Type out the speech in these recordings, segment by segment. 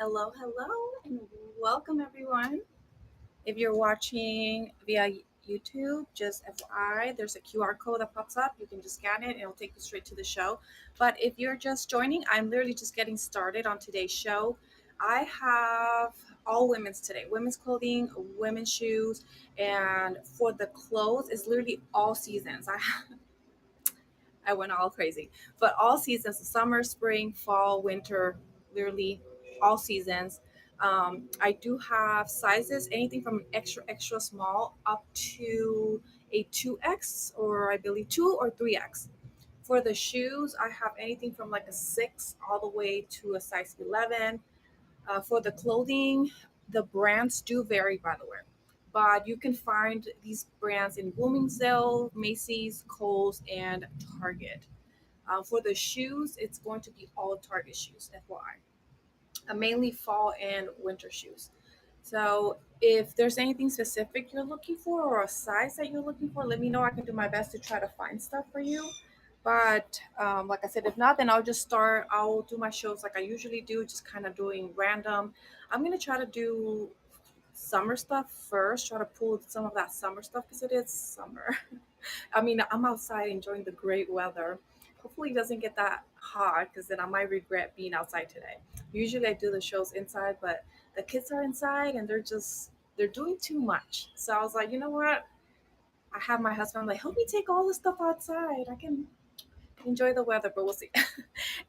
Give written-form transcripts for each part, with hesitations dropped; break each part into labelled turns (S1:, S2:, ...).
S1: Hello, hello, and welcome everyone. If you're watching via YouTube, just FYI, there's a QR code that pops up. You can just scan it and it'll take you straight to the show. But if you're just joining, I'm literally just getting started on today's show. I have all women's today women's clothing, women's shoes, and for the clothes, it's literally all seasons. I went all crazy. But all seasons, summer, spring, fall, winter, literally all seasons. I do have sizes, anything from an extra, extra small up to a 2X or I believe 2 or 3X. For the shoes, I have anything from like a 6 all the way to a size 11. For the clothing, the brands do vary, by the way, but you can find these brands in Bloomingdale, Macy's, Kohl's, and Target. For the shoes, it's going to be all Target shoes, FYI. Mainly fall and winter shoes. So if there's anything specific you're looking for or a size that you're looking for, let me know. I can do my best to try to find stuff for you. But like I said, if not, then I'll just start. I'll do my shows like I usually do, just kind of doing random. I'm gonna try to do summer stuff first. Try to pull some of that summer stuff because it is summer. I mean, I'm outside enjoying the great weather. Hopefully, it doesn't get that hot because then I might regret being outside today. Usually, I do the shows inside, but the kids are inside and they're doing too much. So I was like, you know what? I have my husband like, help me take all the stuff outside. I can enjoy the weather, but we'll see.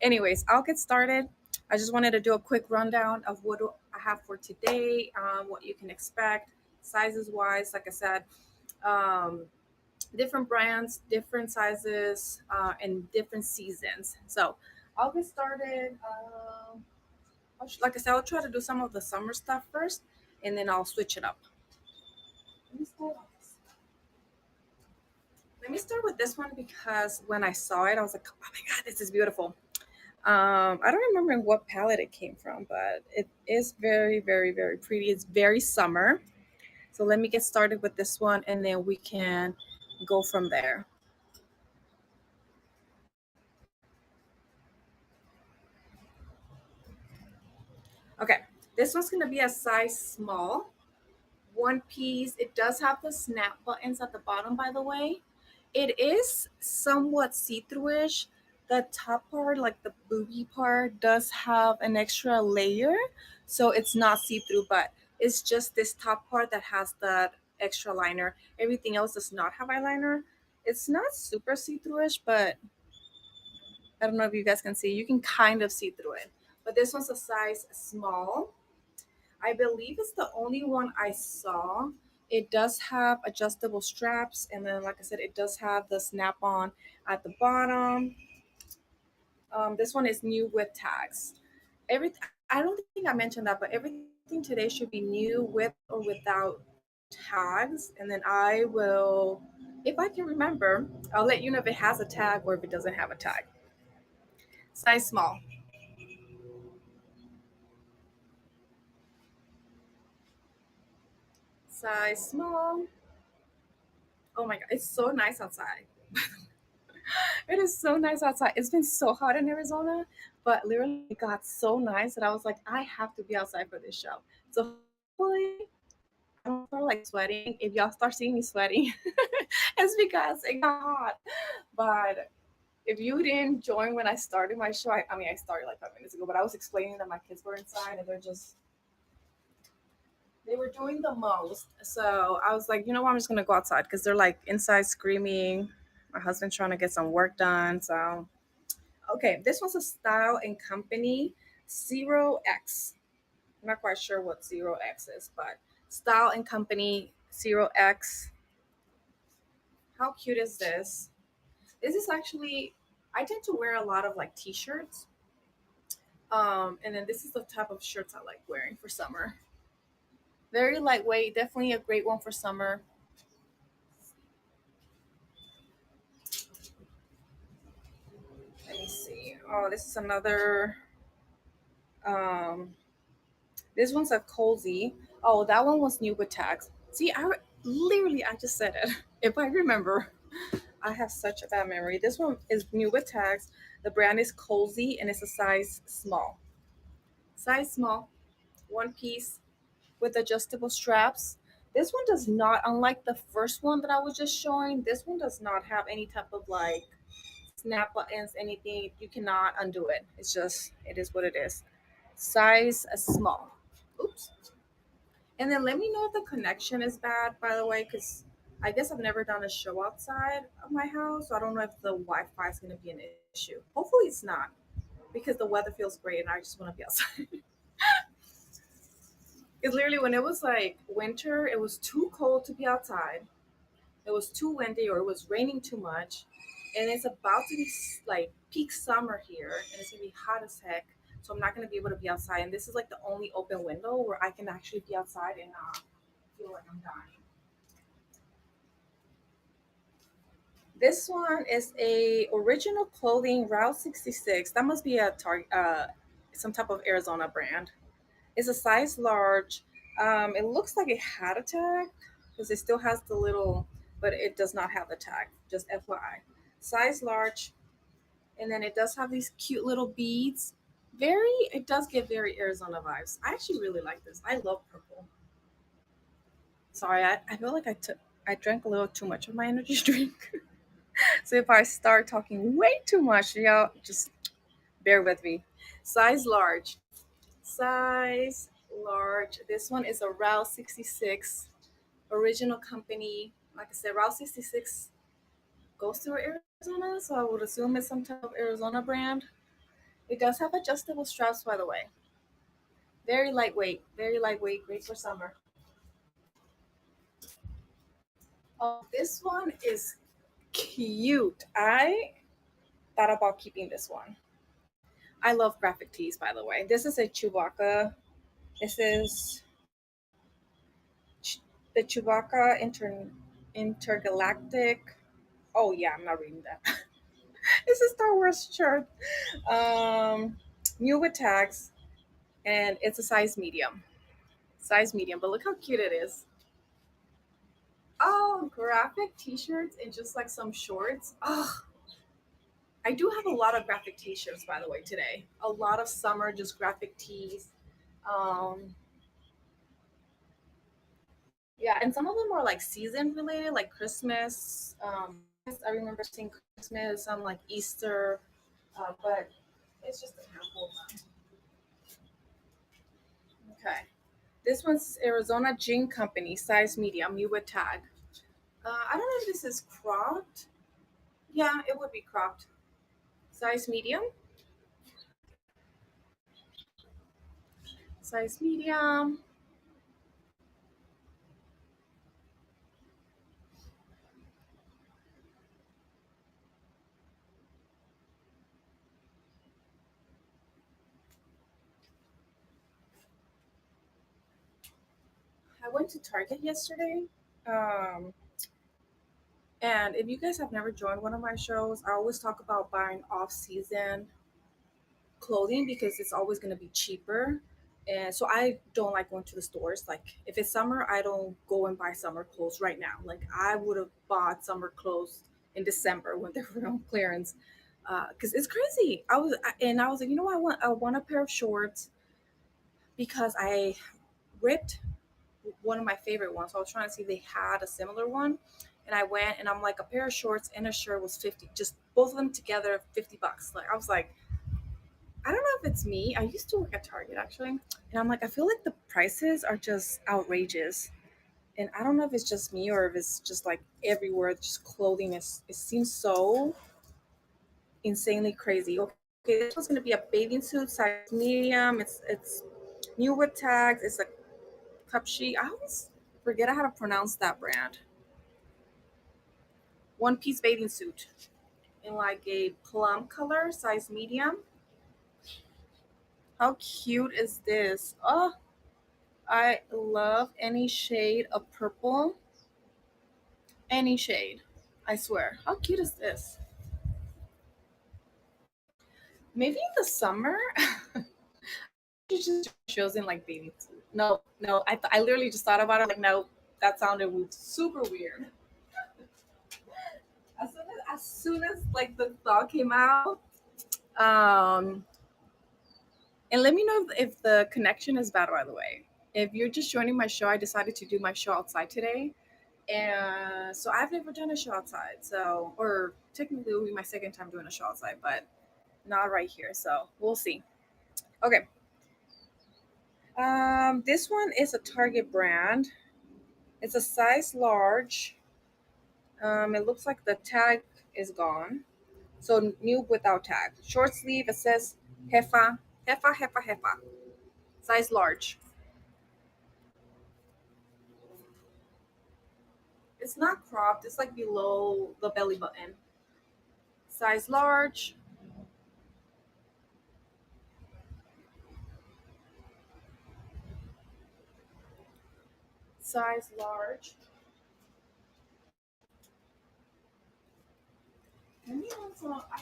S1: Anyways, I'll get started. I just wanted to do a quick rundown of what I have for today, what you can expect, sizes wise. Like I said, um, different brands, different sizes, and different seasons. So I'll get started. Like I said, I'll try to do some of the summer stuff first, and then I'll switch it up. Let me start with this. Let me start with this one because when I saw it, I was like, "Oh my god, this is beautiful." I don't remember what palette it came from, but it is very, very, very pretty. It's very summer. So let me get started with this one, and then we can go from there. Okay, this one's gonna be a size small, one piece. It does have the snap buttons at the bottom, by the way. It is somewhat see-through-ish. The top part, like the booby part, does have an extra layer, so it's not see-through, but it's just this top part that has that extra liner. Everything else does not have eyeliner. It's not super see-through-ish, but I don't know if you guys can see. You can kind of see through it. But this one's a size small. I believe it's the only one I saw. It does have adjustable straps, and then, like I said, it does have the snap on at the bottom. This one is new with tags. Every I don't think I mentioned that, but everything today should be new with or without tags, and then I will, if I can remember, I'll let you know if it has a tag or if it doesn't have a tag. Size small. Size small. Oh my god, it's so nice outside. It is so nice outside. It's been so hot in Arizona, but literally it got so nice that I was like, I have to be outside for this show. So hopefully I don't start like sweating. If y'all start seeing me sweating, it's because it got hot. But if you didn't join when I started my show, I mean I started like 5 minutes ago, but I was explaining that my kids were inside and they were doing the most. So I was like, you know what, I'm just gonna go outside because they're like inside screaming. My husband's trying to get some work done. So okay, this one's a Style and Company Zero X. I'm not quite sure what Zero X is, but Style and Company Zero X. How cute is this? This is actually, I tend to wear a lot of like t-shirts. And then this is the type of shirts I like wearing for summer. Very lightweight, definitely a great one for summer. Let me see. Oh, this is another. Um, this one's a cozy. Oh, that one was new with tags. See, literally I just said it. If I remember, I have such a bad memory. This one is new with tags. The brand is Cozy and it's a size small. Size small. one piece with adjustable straps. This one does not, unlike the first one that I was just showing, this one does not have any type of like snap buttons, anything. You cannot undo it. It's just, it is what it is. Size small. Oops. And then let me know if the connection is bad, by the way, because I guess I've never done a show outside of my house. So I don't know if the Wi Fi is going to be an issue. Hopefully it's not because the weather feels great and I just want to be outside. Because literally, when it was like winter, it was too cold to be outside. It was too windy or it was raining too much. And it's about to be like peak summer here and it's going to be hot as heck. So I'm not going to be able to be outside. And this is like the only open window where I can actually be outside and not feel like I'm dying. This one is a original clothing Route 66. That must be a some type of Arizona brand. It's a size large. It looks like it had a tag because it still has the little, but it does not have the tag. Just FYI, size large, and then it does have these cute little beads. Very, it does give very Arizona vibes. I actually really like this. I love purple. Sorry, I feel like I drank a little too much of my energy drink. So if I start talking way too much, y'all just bear with me. Size large. Size large. This one is a Route 66 original company. Like I said, Route 66 goes through Arizona, so I would assume it's some type of Arizona brand. It does have adjustable straps, by the way. Very lightweight, great for summer. Oh, this one is cute. I thought about keeping this one. I love graphic tees, by the way. This is a Chewbacca. This is the Chewbacca intergalactic. Oh yeah, I'm not reading that. It's a Star Wars shirt. Um, New with tags, and it's a size medium. Size medium, but look how cute it is. Oh, graphic T-shirts and just like some shorts. Oh, I do have a lot of graphic T-shirts, by the way. Today, a lot of summer just graphic tees. Um, yeah, and some of them are like season related, like Christmas. I remember seeing Christmas, some like Easter, but it's just a handful of them. Okay. This one's Arizona Gin Company, size medium, you would tag. I don't know if this is cropped. Yeah, it would be cropped. Size medium. Size medium. I went to Target yesterday. Um, and if you guys have never joined one of my shows, I always talk about buying off season clothing because it's always going to be cheaper. And so I don't like going to the stores. Like if it's summer, I don't go and buy summer clothes right now. Like I would have bought summer clothes in December when they were on clearance. Because it's crazy. I was like, you know what? I want a pair of shorts because I ripped one of my favorite ones. So I was trying to see if they had a similar one, and I went and I'm like, a pair of shorts and a shirt was 50. Just both of them together, $50. Like I was like, I don't know if it's me. I used to work at Target actually, and I'm like, I feel like the prices are just outrageous, and I don't know if it's just me or if it's just like everywhere. Just clothing is it seems so insanely crazy. Okay, this one's gonna be a bathing suit, size medium. It's new with tags. It's a cup sheet. I always forget how to pronounce that brand. One piece bathing suit in like a plum color, size medium. How cute is this? Oh, I love any shade of purple. Any shade. I swear. How cute is this? Maybe in the summer, you just shows in like bathing suit. No, no. I literally just thought about it. Like, no, that sounded super weird. As soon as like the thought came out, um, And let me know if the connection is bad, by the way. If you're just joining my show, I decided to do my show outside today. And so I've never done a show outside. So, or technically, it will be my second time doing a show outside, but not right here. So we'll see. Okay. This one is a Target brand. It's a size large. It looks like the tag is gone. So new without tag. Short sleeve. It says Hefa, Hefa, Hefa, Hefa. Size large. It's not cropped. It's like below the belly button. Size large. Size large. Let me also. I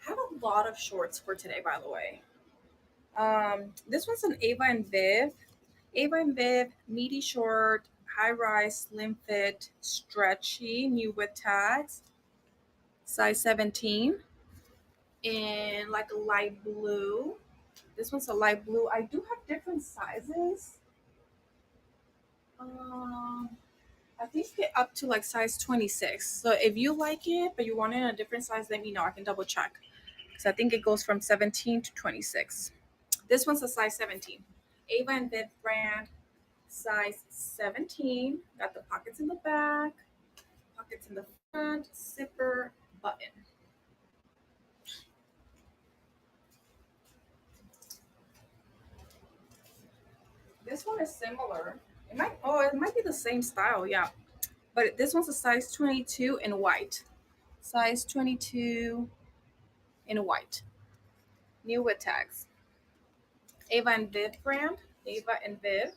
S1: have a lot of shorts for today, by the way. This one's an Ava and Viv. Ava and Viv, meaty short, high rise, slim fit, stretchy, new with tags, size 17, in like a light blue. This one's a light blue. I do have different sizes. Um, I think you get up to like size 26. So if you like it, but you want it in a different size, let me know. I can double check. Because I think it goes from 17 to 26. This one's a size 17. Ava and Viv brand, size 17. Got the pockets in the back, pockets in the front, zipper, button. This one is similar. It might be the same style, yeah. But this one's a size 22 in white. Size 22 in white. New with tags. Ava and Viv brand. Ava and Viv.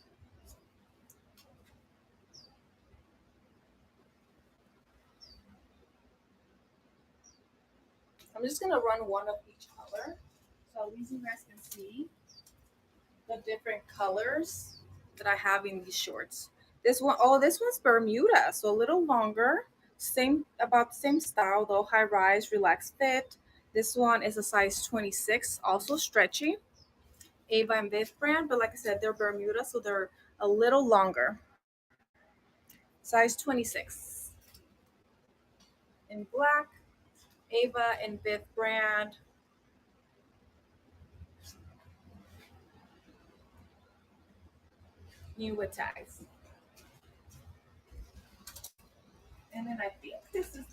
S1: I'm just gonna run one of each color, so at least you guys can see the different colors that I have in these shorts. This one's Bermuda, so a little longer. Same about the same style though. High rise, relaxed fit. This one is a size 26, also stretchy. Ava and Viv brand, but like I said, they're Bermuda, so they're a little longer. Size 26 in black. Ava and Viv brand. New with tags. And then I think this is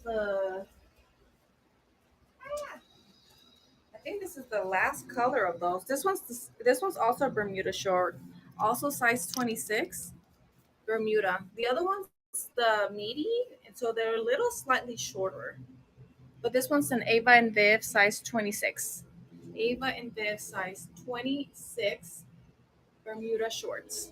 S1: the last color of those. This one's also a Bermuda short, also size 26 Bermuda. The other one's the meaty, and so they're a little slightly shorter. But this one's an Ava and Viv size 26. Ava and Viv size 26 Bermuda shorts.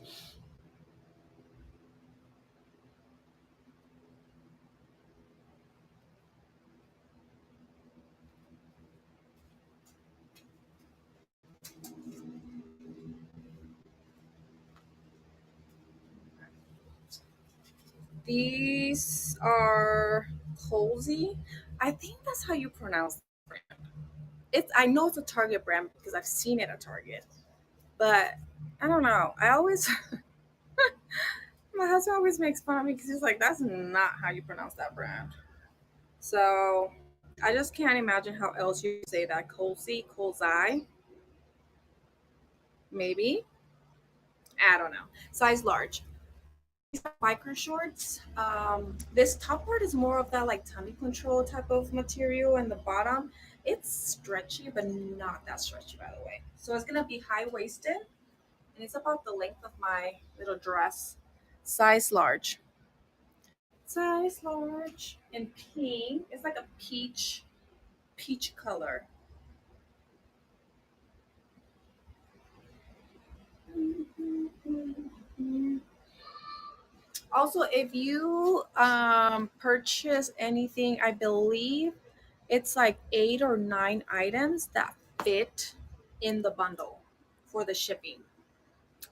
S1: These are Cozy. I think that's how you pronounce it. I know it's a Target brand because I've seen it at Target. But I don't know. My husband always makes fun of me because he's like, that's not how you pronounce that brand. So I just can't imagine how else you say that. Cozy, Cozy, maybe. I don't know. Size large. These are biker shorts. This top part is more of that like tummy control type of material, and the bottom it's stretchy, but not that stretchy, by the way. So it's gonna be high waisted, and it's about the length of my little dress. Size large. Size large in pink. It's like a peach color. Also, if you purchase anything, I believe it's like 8 or 9 items that fit in the bundle for the shipping.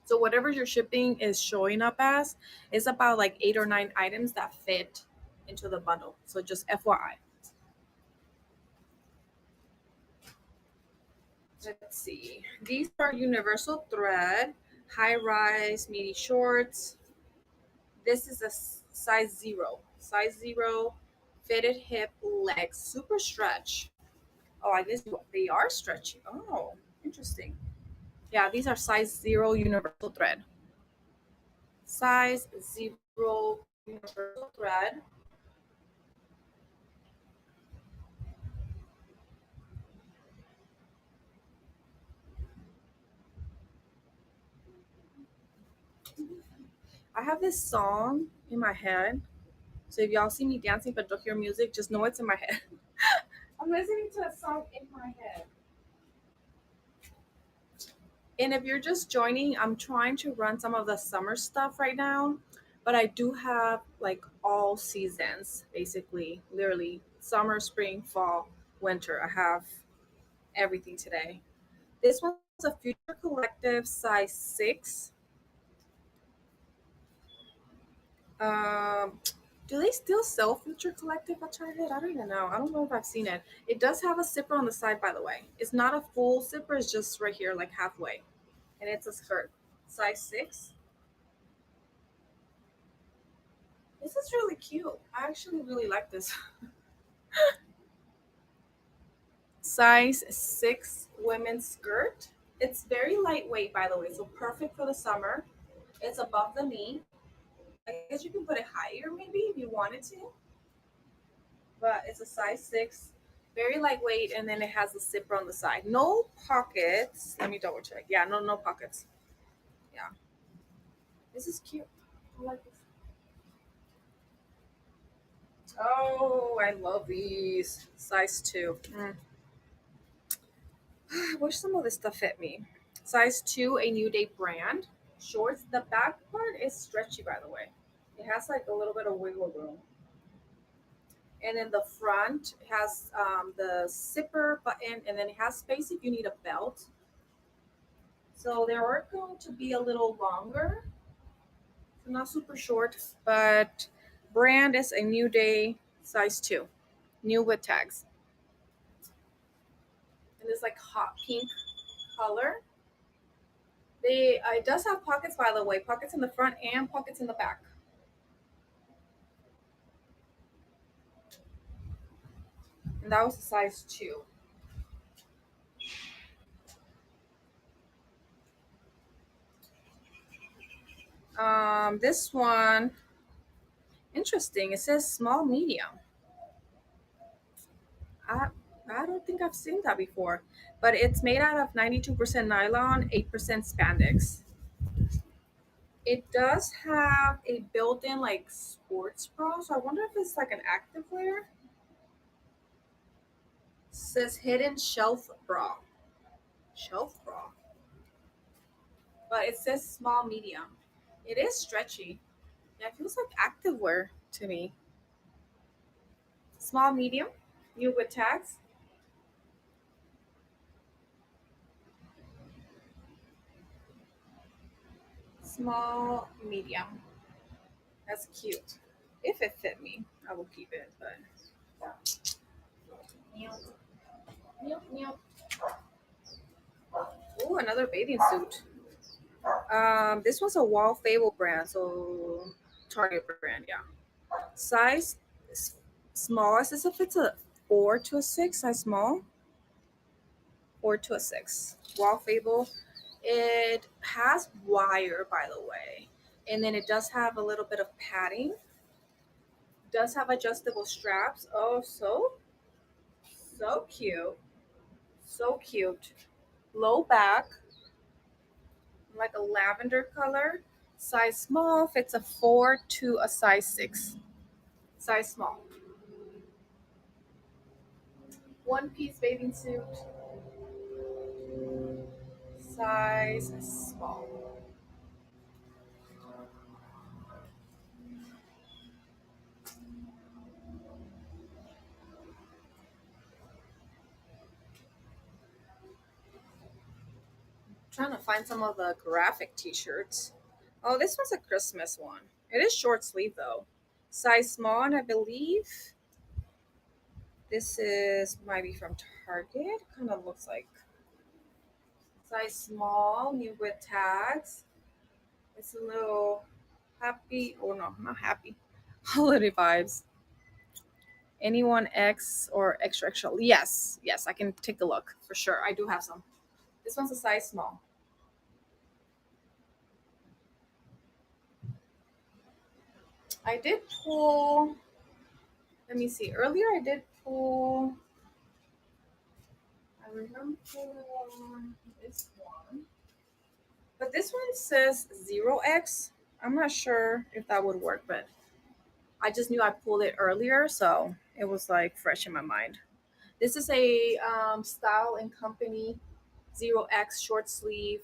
S1: So whatever your shipping is showing up as, it's about like 8 or 9 items that fit into the bundle. So just FYI. Let's see. These are universal thread, high rise, midi shorts. This is a size zero. Size zero, fitted hip, legs, super stretch. Oh, I guess they are stretchy. Oh, interesting. Yeah, these are size zero universal thread. Size zero universal thread. I have this song in my head. So if y'all see me dancing but don't hear music, just know it's in my head. I'm listening to a song in my head. And if you're just joining, I'm trying to run some of the summer stuff right now, but I do have like all seasons basically, literally summer, spring, fall, winter. I have everything today. This one's a Future Collective size 6. Um, do they still sell Future Collective at Target? I don't even know. I don't know if I've seen it. It does have a zipper on the side, by the way. It's not a full zipper, it's just right here, like halfway. And it's a skirt. Size 6. This is really cute. I actually really like this. Size 6 women's skirt. It's very lightweight, by the way, so perfect for the summer. It's above the knee. I guess you can put it higher maybe if you wanted to, but it's a size 6. Very lightweight, and then it has a zipper on the side. No pockets. Let me double check. Yeah, no pockets. Yeah, this is cute. I like this. Oh, I love these. Size 2. I wish some of this stuff fit me. Size 2, a New Day brand. Shorts. The back part is stretchy, by the way. It has like a little bit of wiggle room. And then the front has the zipper button, and then it has space if you need a belt. So they are going to be a little longer, so not super short, but brand is a New Day size 2, new with tags. And it's like hot pink color. It does have pockets, by the way, pockets in the front and pockets in the back. And that was a size 2. This one, interesting. It says small medium. I I don't think I've seen that before, but it's made out of 92% nylon, 8% spandex. It does have a built-in like sports bra, so I wonder if it's like an active wear. Says hidden shelf bra, shelf bra, but it says small medium. It is stretchy. Yeah, it feels like active wear to me. Small medium, new with tags. Small medium. That's cute. If it fit me, I will keep it. But yeah. Meow, meow. Ooh, another bathing suit. This was a Wall Fable brand, so Target brand, yeah. Size small. It says if it's a 4 to a 6, size small. 4 to a 6. Wall Fable. It has wire, by the way, and then it does have a little bit of padding. Does have adjustable straps. Oh, so cute, so cute. Low back, like a lavender color. Size small. Fits a 4 to a size 6. Size small. One piece bathing suit. Size small. Trying to find some of the graphic t-shirts. Oh, this one's a Christmas one. It is short sleeve though. Size small, and I believe this is might be from Target. Kind of looks like. Size small, new with tags. It's a little happy. Oh no, not happy. Holiday vibes. Anyone X or extra extra? Yes, yes, I can take a look for sure. I do have some. This one's a size small. I did pull. Let me see. Earlier, I did pull. I remember pulling this one, but this one says 0x. I'm not sure if that would work, but I just knew I pulled it earlier, so it was like fresh in my mind. This is a Style and Company 0x short sleeve,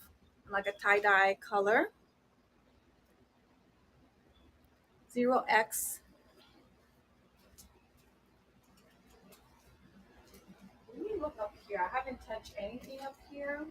S1: like a tie dye color. 0x. Let me look up here. I haven't touched anything up here.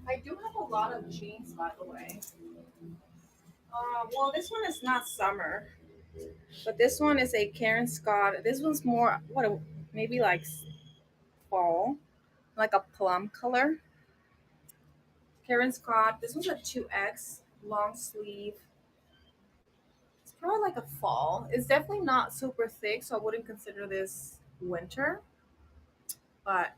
S1: I do have a lot of jeans, by the way. Well, this one is not summer, but this one is a Karen Scott. This one's more maybe like fall, like a plum color. Karen Scott. This one's a 2X long sleeve. It's probably like a fall. It's definitely not super thick, so I wouldn't consider this winter. But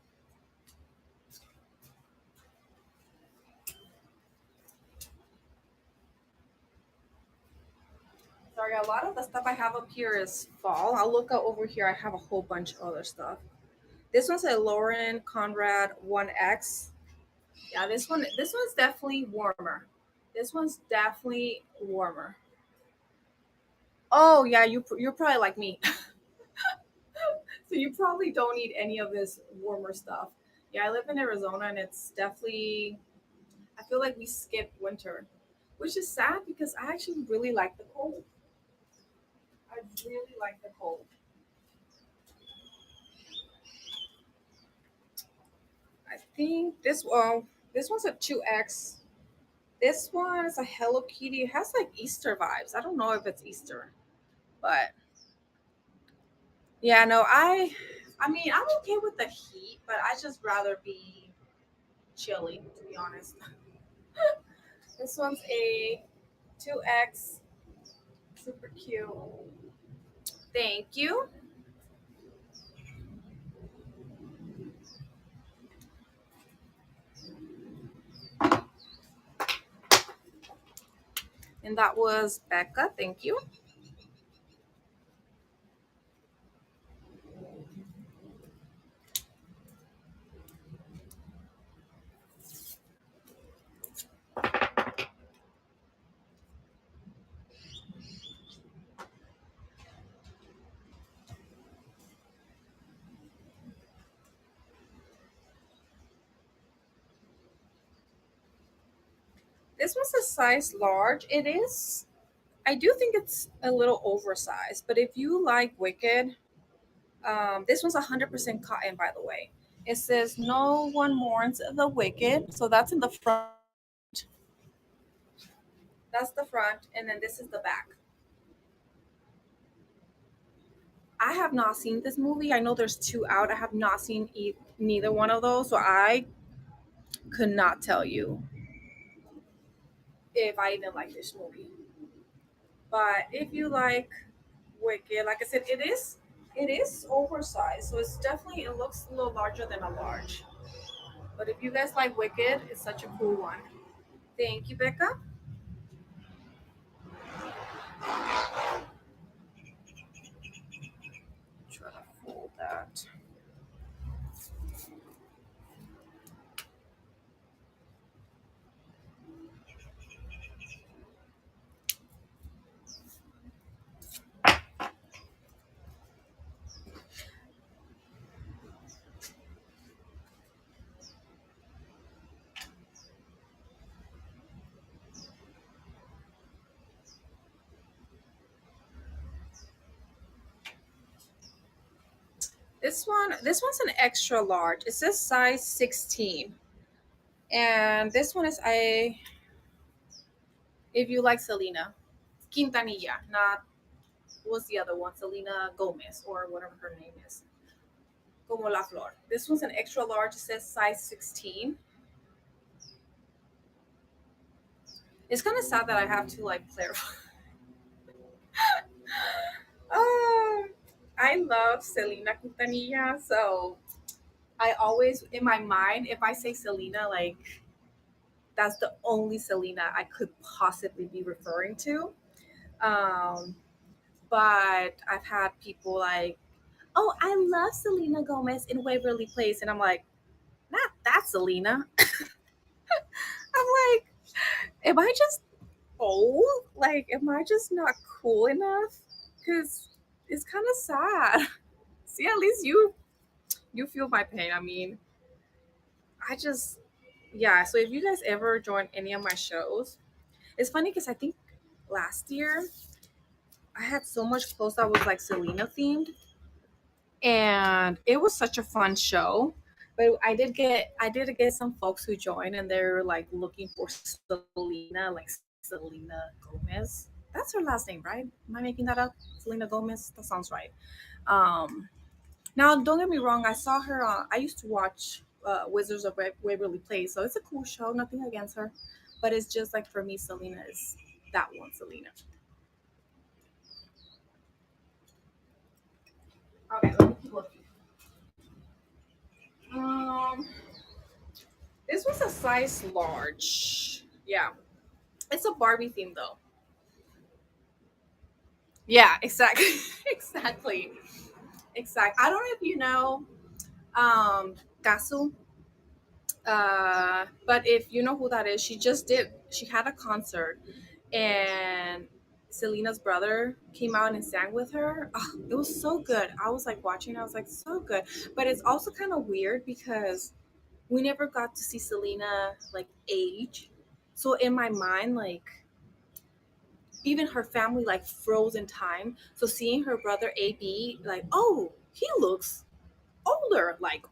S1: sorry, a lot of the stuff I have up here is fall. I'll look out over here. I have a whole bunch of other stuff. This one's a Lauren Conrad 1X. Yeah, this one's definitely warmer. This one's definitely warmer. Oh yeah, you're probably like me. So you probably don't need any of this warmer stuff. Yeah, I live in Arizona and it's definitely I feel like we skip winter, which is sad because I actually really like the cold. I really like the cold. I think this one's a 2X. This one is a Hello Kitty. It has like Easter vibes. I don't know if it's Easter, but yeah, no, I mean, I'm okay with the heat, but I just rather be chilly, to be honest. This one's a 2X, super cute. Thank you. And that was Becca. Thank you. This one's a size large. It is. I do think it's a little oversized, but if you like Wicked, this one's 100% cotton, by the way. It says no one mourns the wicked, so that's in the front. That's the front, and then this is the back. I have not seen this movie. I know there's two out. I have not seen neither one of those, so I could not tell you if I even like this movie. But if you like Wicked, like I said, it is oversized, so it's definitely it looks a little larger than a large. But if you guys like Wicked, it's such a cool one. Thank you, Becca. Try to fold that. This one's an extra large. It says size 16. And this one is a if you like Selena Quintanilla, not what's the other one? Selena Gomez or whatever her name is. Como la Flor. This one's an extra large. It says size 16. It's kind of sad that I have to like clarify. um, I love Selena Quintanilla, so I always in my mind, if I say Selena, like that's the only Selena I could possibly be referring to. Um, but I've had people like, "Oh, I love Selena Gomez in Waverly Place," and I'm like, "Not that Selena." I'm like, "Am I just old? Like, am I just not cool enough?" Because it's kind of sad. See, at least you feel my pain. I mean, I just yeah. So if you guys ever join any of my shows, it's funny because I think last year I had so much clothes that was like Selena themed, and it was such a fun show. But I did get some folks who joined, and they're like looking for Selena, like Selena Gomez. That's her last name, right? Am I making that up? Selena Gomez. That sounds right. Um, Now, don't get me wrong. I saw her. I used to watch Wizards of Waverly Place, so it's a cool show. Nothing against her, but it's just like for me, Selena is that one. Selena. Okay, let me keep looking. Um, this was a size large. Yeah, it's a Barbie theme though. Yeah, exactly, exactly, exactly. I don't know if you know Gasu, but if you know who that is, she had a concert and Selena's brother came out and sang with her. Oh, it was so good. I was like watching, I was like, so good. But it's also kind of weird because we never got to see Selena like age. So in my mind, like even her family like froze in time. So seeing her brother AB, like, oh, he looks older, like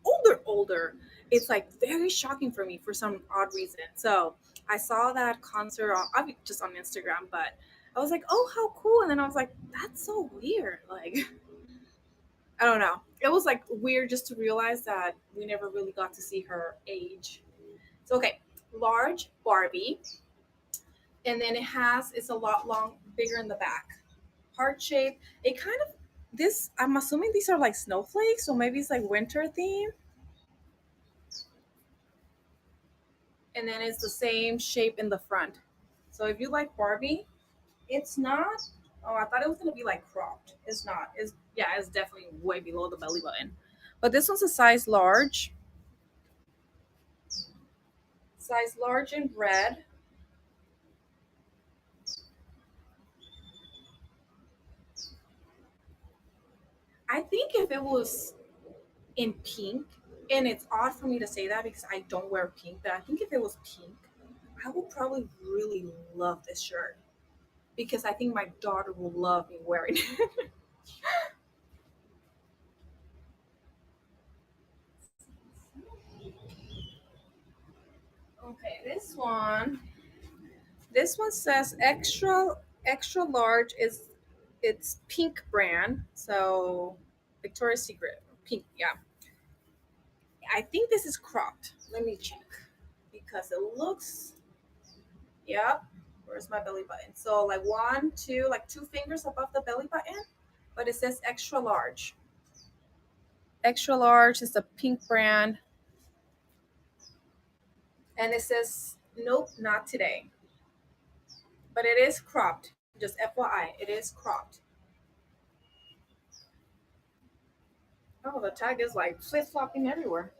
S1: older. It's like very shocking for me for some odd reason. So I saw that concert on just on Instagram, but I was like, oh, how cool! And then I was like, that's so weird. Like I don't know. It was like weird just to realize that we never really got to see her age. So okay, large Barbie, and then it's a lot bigger in the back, heart shape. It kind of this. I'm assuming these are like snowflakes, so maybe it's like winter theme. And then it's the same shape in the front. So if you like Barbie, it's not. Oh, I thought it was gonna be like cropped. It's not. It's yeah, it's definitely way below the belly button. But this one's a size large in red. I think if it was in pink, and it's odd for me to say that because I don't wear pink, but I think if it was pink, I would probably really love this shirt because I think my daughter will love me wearing it. Okay, this one says extra large is it's pink brand. So Victoria's Secret pink. Yeah, I think this is cropped. Let me check because it looks. Yep. Where's my belly button? So like one, two, like two fingers above the belly button, but it says extra large. Extra large is a pink brand, and it says nope, not today. But it is cropped. Just FYI, it is cropped. Oh, the tag is like flip flopping everywhere.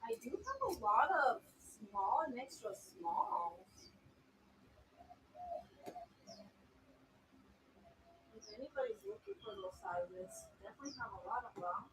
S1: I do have a lot of small and extra smalls. If anybody's looking for those sizes, definitely have a lot of them.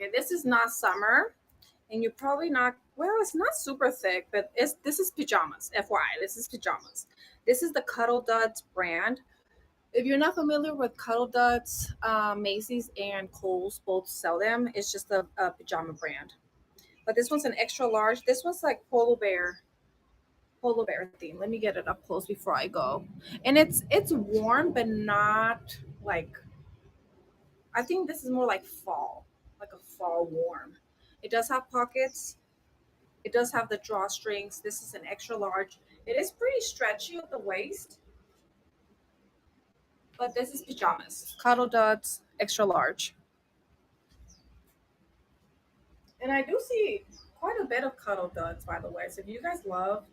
S1: Okay, this is not summer, and you're probably not. Well, it's not super thick, but this is pajamas. FYI, this is pajamas. This is the Cuddle Duds brand. If you're not familiar with Cuddle Duds, Macy's and Kohl's both sell them. It's just a pajama brand. But this one's an extra large. This one's like polar bear theme. Let me get it up close before I go. And it's warm, but not like, I think this is more like fall, like a fall warm. It does have pockets. It does have the drawstrings. This is an extra large. It is pretty stretchy at the waist, but this is pajamas. Cuddle Duds, extra large. And I do see quite a bit of Cuddle Duds, by the way. So if you guys love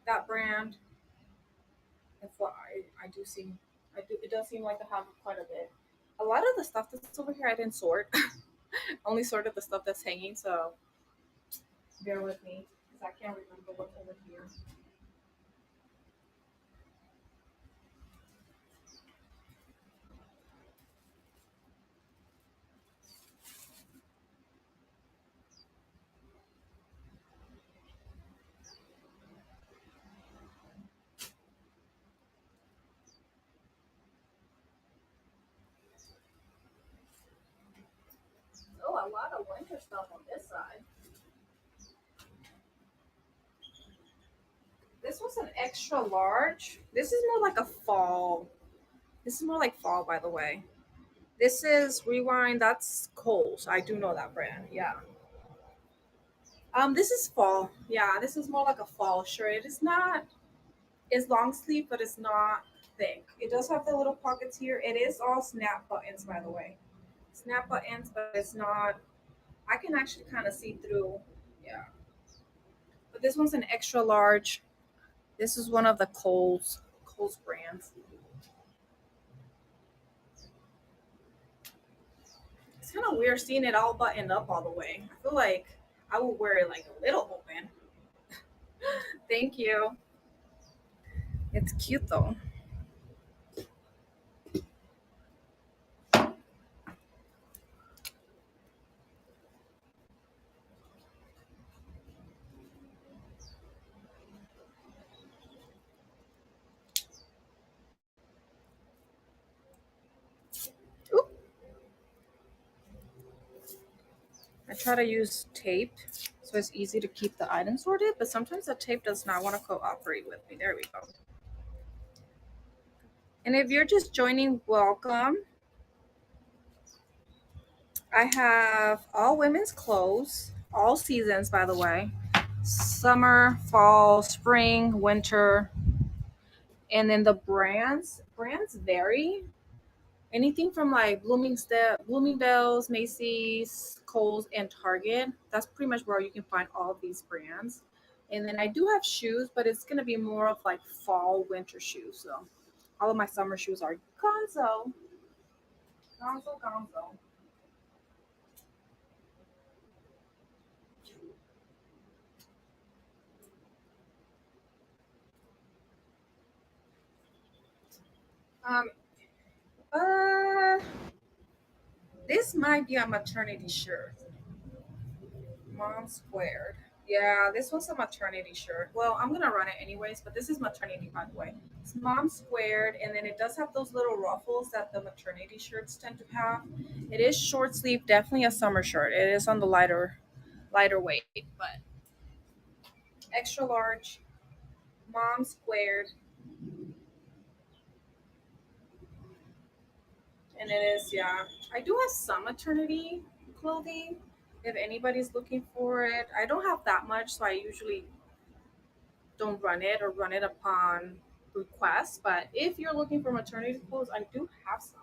S1: that brand, that's what I do see. I do. It does seem like I have quite a bit. A lot of the stuff that's over here, I didn't sort. Only sorted the stuff that's hanging. So bear with me because I can't remember what's over here. Oh, a lot of winter stuff on this side. This was an extra large. This is more like a fall. This is more like fall, by the way. This is Rewind. That's Kohl's. I do know that brand. Yeah. This is fall. Yeah, this is more like a fall shirt. It is not. It's long sleeve, but it's not thick. It does have the little pockets here. It is all snap buttons, by the way. Snap buttons, but it's not. I can actually kind of see through. Yeah. But this one's an extra large. This is one of the Kohl's brands. It's kind of weird seeing it all buttoned up all the way. I feel like I would wear it like a little open. Thank you. It's cute though. Oop. I try to use tape so it's easy to keep the items sorted, but sometimes the tape does not want to cooperate with me. There we go. And if you're just joining, welcome. I have all women's clothes, all seasons, by the way, summer, fall, spring, winter. And then the brands vary. Anything from like Bloomingdale's, Macy's, Kohl's, and Target. That's pretty much where you can find all of these brands. And then I do have shoes, but it's gonna be more of like fall, winter shoes. So all of my summer shoes are Gonzo, Gonzo, Gonzo. Um, uh, this might be a maternity shirt. Mom squared. Yeah, this was a maternity shirt. Well, I'm gonna run it anyways, but this is maternity, by the way. It's mom squared, and then it does have those little ruffles that the maternity shirts tend to have. It is short sleeve, definitely a summer shirt. It is on the lighter weight, but extra large, mom squared, and it is, yeah. I do have some maternity clothing if anybody's looking for it. I don't have that much, so I usually don't run it or run it upon request. But if you're looking for maternity clothes, I do have some.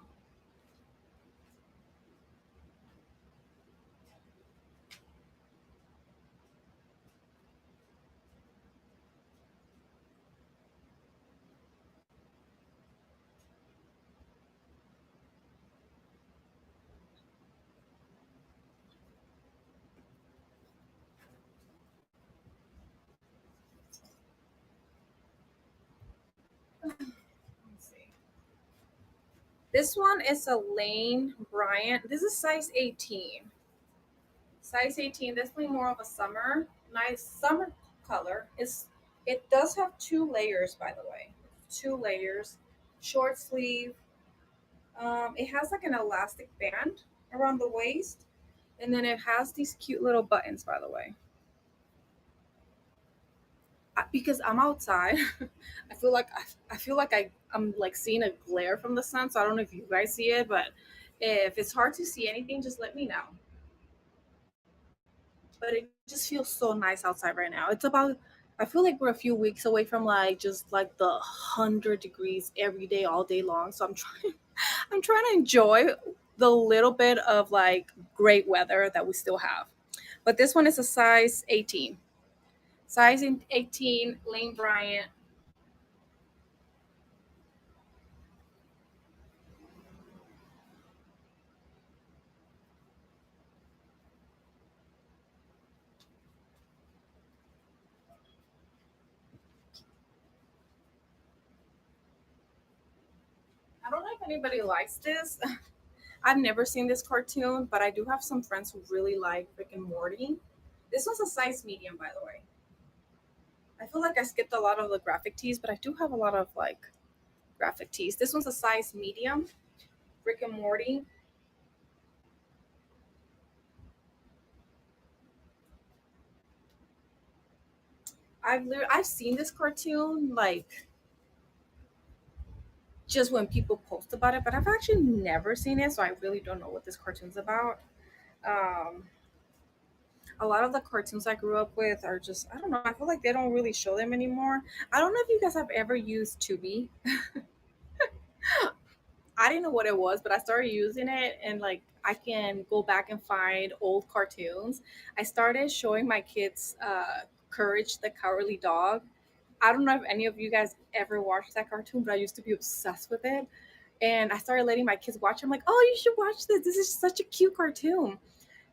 S1: Let's see. This one is a Lane Bryant. This is size 18. Size 18, definitely more of a summer, nice summer color. It does have two layers, by the way. Two layers, short sleeve. It has like an elastic band around the waist, and then it has these cute little buttons, by the way. Because I'm outside, I feel like I'm like seeing a glare from the sun. So I don't know if you guys see it, but if it's hard to see anything, just let me know. But it just feels so nice outside right now. It's about I feel like we're a few weeks away from like just like the 100 degrees every day, all day long. So I'm trying I'm trying to enjoy the little bit of like great weather that we still have. But this one is a size 18. Size 18, Lane Bryant. I don't know if anybody likes this. I've never seen this cartoon, but I do have some friends who really like Rick and Morty. This one's a size medium, by the way. I feel like I skipped a lot of the graphic tees, but I do have a lot of like graphic tees. This one's a size medium, Rick and Morty. I've seen this cartoon like just when people post about it, but I've actually never seen it, so I really don't know what this cartoon's about. Um, a lot of the cartoons I grew up with are just I don't know. I feel like they don't really show them anymore. I don't know if you guys have ever used Tubi. I didn't know what it was, but I started using it and like I can go back and find old cartoons. I started showing my kids Courage the Cowardly Dog. I don't know if any of you guys ever watched that cartoon, but I used to be obsessed with it. And I started letting my kids watch it. I'm like, oh, you should watch this. This is such a cute cartoon.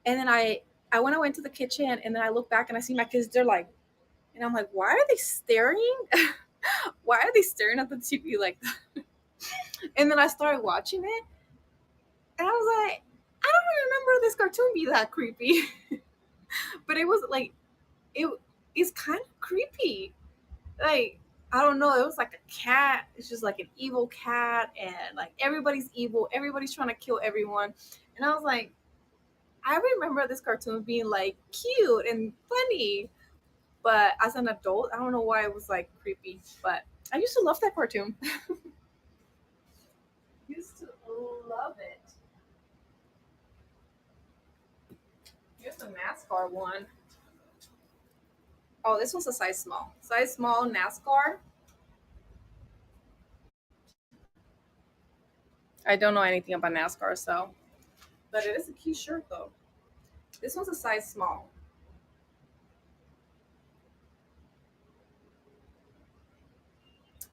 S1: And then I went to the kitchen and then I look back and I see my kids, they're like, and I'm like, why are they staring? Why are they staring at the TV like that? And then I started watching it and I was like, I don't remember this cartoon be that creepy. But it was like it is kind of creepy. Like I don't know, it was like a cat. It's just like an evil cat, and like everybody's evil. Everybody's trying to kill everyone. And I was like, I remember this cartoon being like cute and funny, but as an adult, I don't know why it was like creepy. But I used to love that cartoon. Used to love it. Here's the NASCAR one. Oh, this one's a size small. Size small NASCAR. I don't know anything about NASCAR, so but it is a cute shirt though. This one's a size small.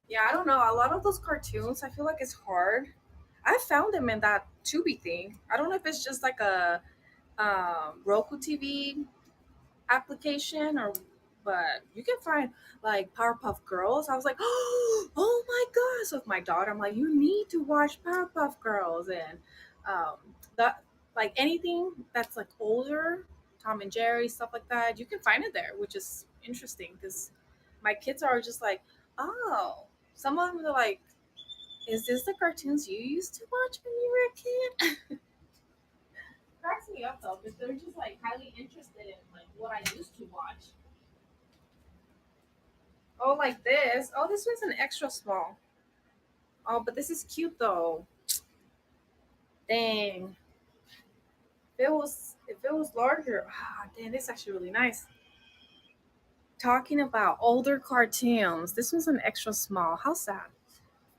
S1: Yeah, I don't know. A lot of those cartoons, I feel like it's hard. I found them in that Tubi thing. I don't know if it's just like a Roku TV application or, but you can find like Powerpuff Girls. I was like, oh my god! So with my daughter, I'm like, you need to watch Powerpuff Girls and um, that like anything that's like older, Tom and Jerry stuff like that. You can find it there, which is interesting because my kids are just like, oh, some of them are like, is this the cartoons you used to watch when you were a kid? Cracks me up though, because they're just like highly interested in like what I used to watch. Oh, like this. Oh, this one's an extra small. Oh, but this is cute though. Dang. If it was larger, dang, this is actually really nice. Talking about older cartoons, this one's an extra small. How sad.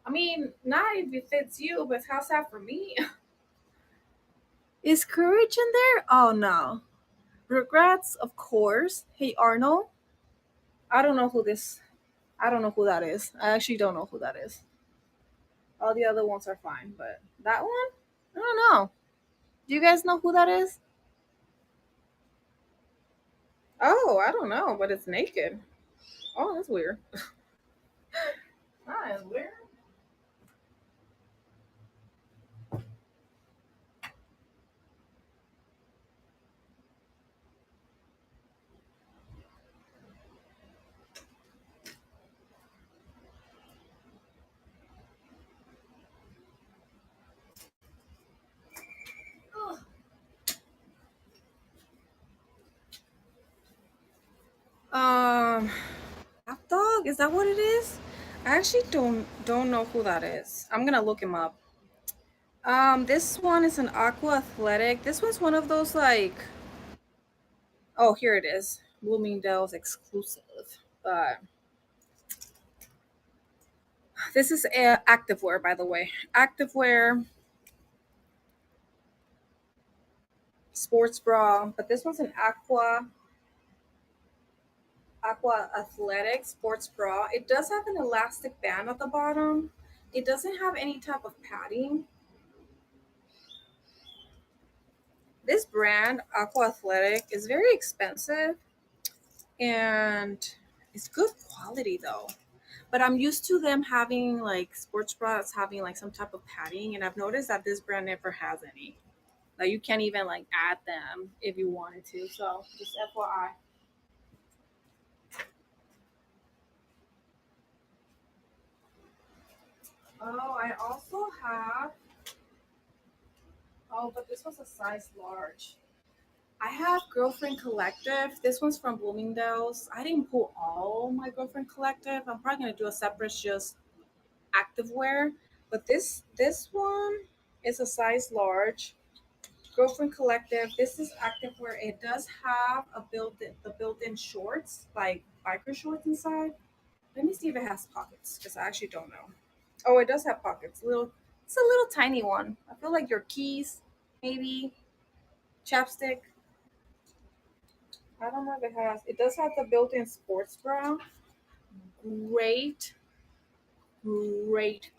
S1: I mean, not if it fits you, but how sad for me. Is Courage in there? Oh no. Regrets, of course. Hey Arnold. I don't know who this. I don't know who that is. I actually don't know who that is. All the other ones are fine, but that one, I don't know. Do you guys know who that is? Oh, I don't know, but it's naked. Oh, that's weird. That is weird. Hot Dog, is that what it is? I actually don't know who that is. I'm gonna look him up. This one is an Aqua Athletic. This one's one of those like, oh, here it is, Bloomingdale's exclusive. But this is activewear, by the way. Activewear sports bra, but this one's an Aqua Athletic sports bra. It does have an elastic band at the bottom. It doesn't have any type of padding. This brand, Aqua Athletic, is very expensive and it's good quality though. But I'm used to them having like sports bras having like some type of padding, and I've noticed that this brand never has any. Like you can't even like add them if you wanted to. So just FYI. Oh, I also have. Oh, but this was a size large. I have Girlfriend Collective. This one's from Bloomingdale's. I didn't pull all my Girlfriend Collective. I'm probably gonna do a separate just activewear. But this one is a size large. Girlfriend Collective. This is activewear. It does have a built-in shorts, like biker shorts inside. Let me see if it has pockets, because I actually don't know. Oh, it does have pockets. It's a little tiny one. I feel like your keys, maybe chapstick. I don't know if it has. It does have the built-in sports bra. Great,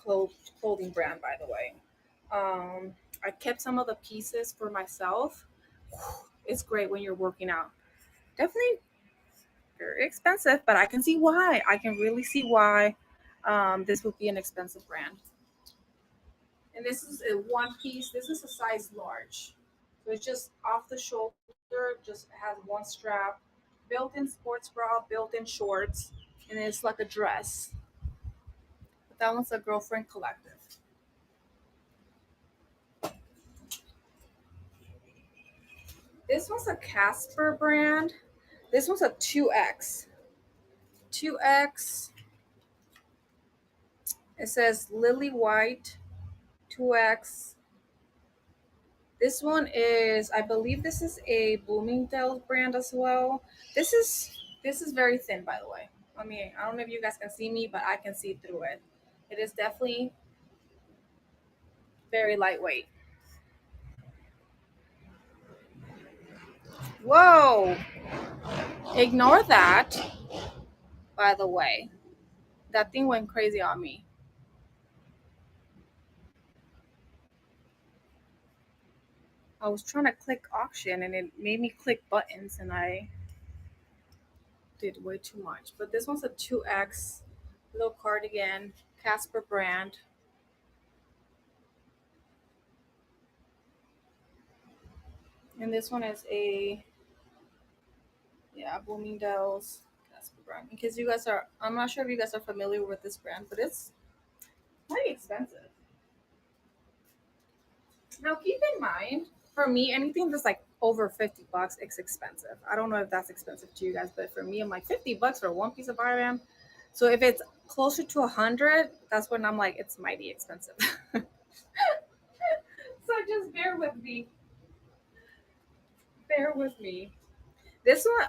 S1: clothing brand, by the way. I kept some of the pieces for myself. It's great when you're working out. Definitely very expensive, but I can see why. I can really see why this would be an expensive brand. And this is a one piece. This is a size large. So it's just off the shoulder, just has one strap, built-in sports bra, built-in shorts, and it's like a dress. But that one's a Girlfriend Collective. This one's a Casper brand. This one's a 2X. 2X. It says Lily White 2X. This one is, I believe this is a Bloomingdale's brand as well. This is very thin, by the way. I mean, I don't know if you guys can see me, but I can see through it. It is definitely very lightweight. Whoa! Ignore that, by the way. That thing went crazy on me. I was trying to click auction and it made me click buttons and I did way too much. But this one's a 2X little cardigan, Casper brand. And this one is a, yeah, Bloomingdale's Casper brand. In case you guys are, I'm not sure if you guys are familiar with this brand, but it's pretty expensive. Now keep in mind, for me, anything that's like over 50 bucks, it's expensive. I don't know if that's expensive to you guys, but for me, I'm like 50 bucks for one piece of RM. So if it's closer to 100, that's when I'm like, it's mighty expensive. So just bear with me. Bear with me. This one,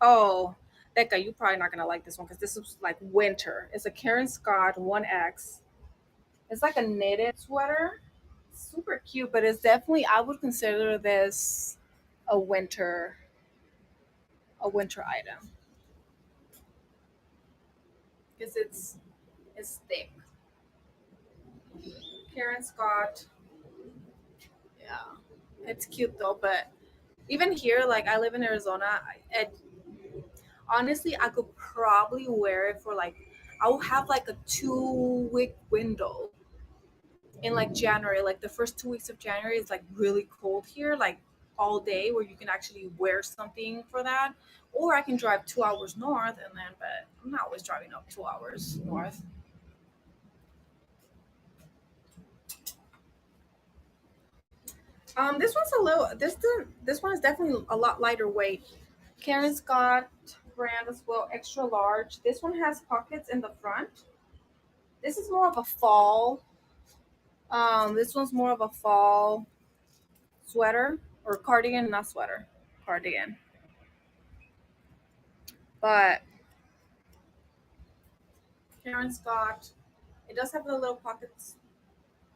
S1: oh, Becca, you're probably not gonna like this one because this is like winter. It's a Karen Scott 1X. It's like a knitted sweater. Super cute, but it's definitely, I would consider this a winter a winter item because it's thick. Karen Scott, yeah, it's cute though. But even here, like I live in Arizona, honestly, I could probably wear it for like, I'll have like a 2 week window in like January. Like the first 2 weeks of January is like really cold here, like all day, where you can actually wear something for that. Or I can drive 2 hours north, and then, but I'm not always driving up 2 hours north. This one's a little. This one is definitely a lot lighter weight. Karen Scott. brand as well, extra large. This one has pockets in the front. This is more of a fall. This one's more of a fall sweater or cardigan, not sweater, cardigan. But Karen Scott, it does have the little pockets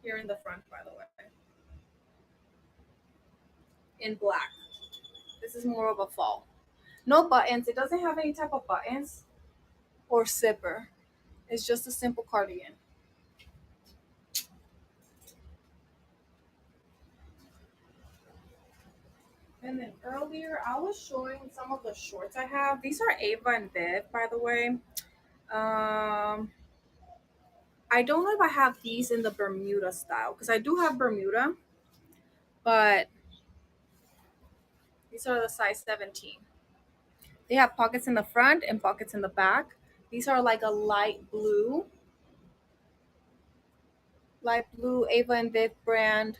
S1: here in the front, by the way, in black. This is more of a fall. No buttons. It doesn't have any type of buttons or zipper. It's just a simple cardigan. And then earlier, I was showing some of the shorts I have. These are Ava and Viv, by the way. I don't know if I have these in the Bermuda style because I do have Bermuda, but these are the size 17. They have pockets in the front and pockets in the back. These are like a light blue Ava and Viv brand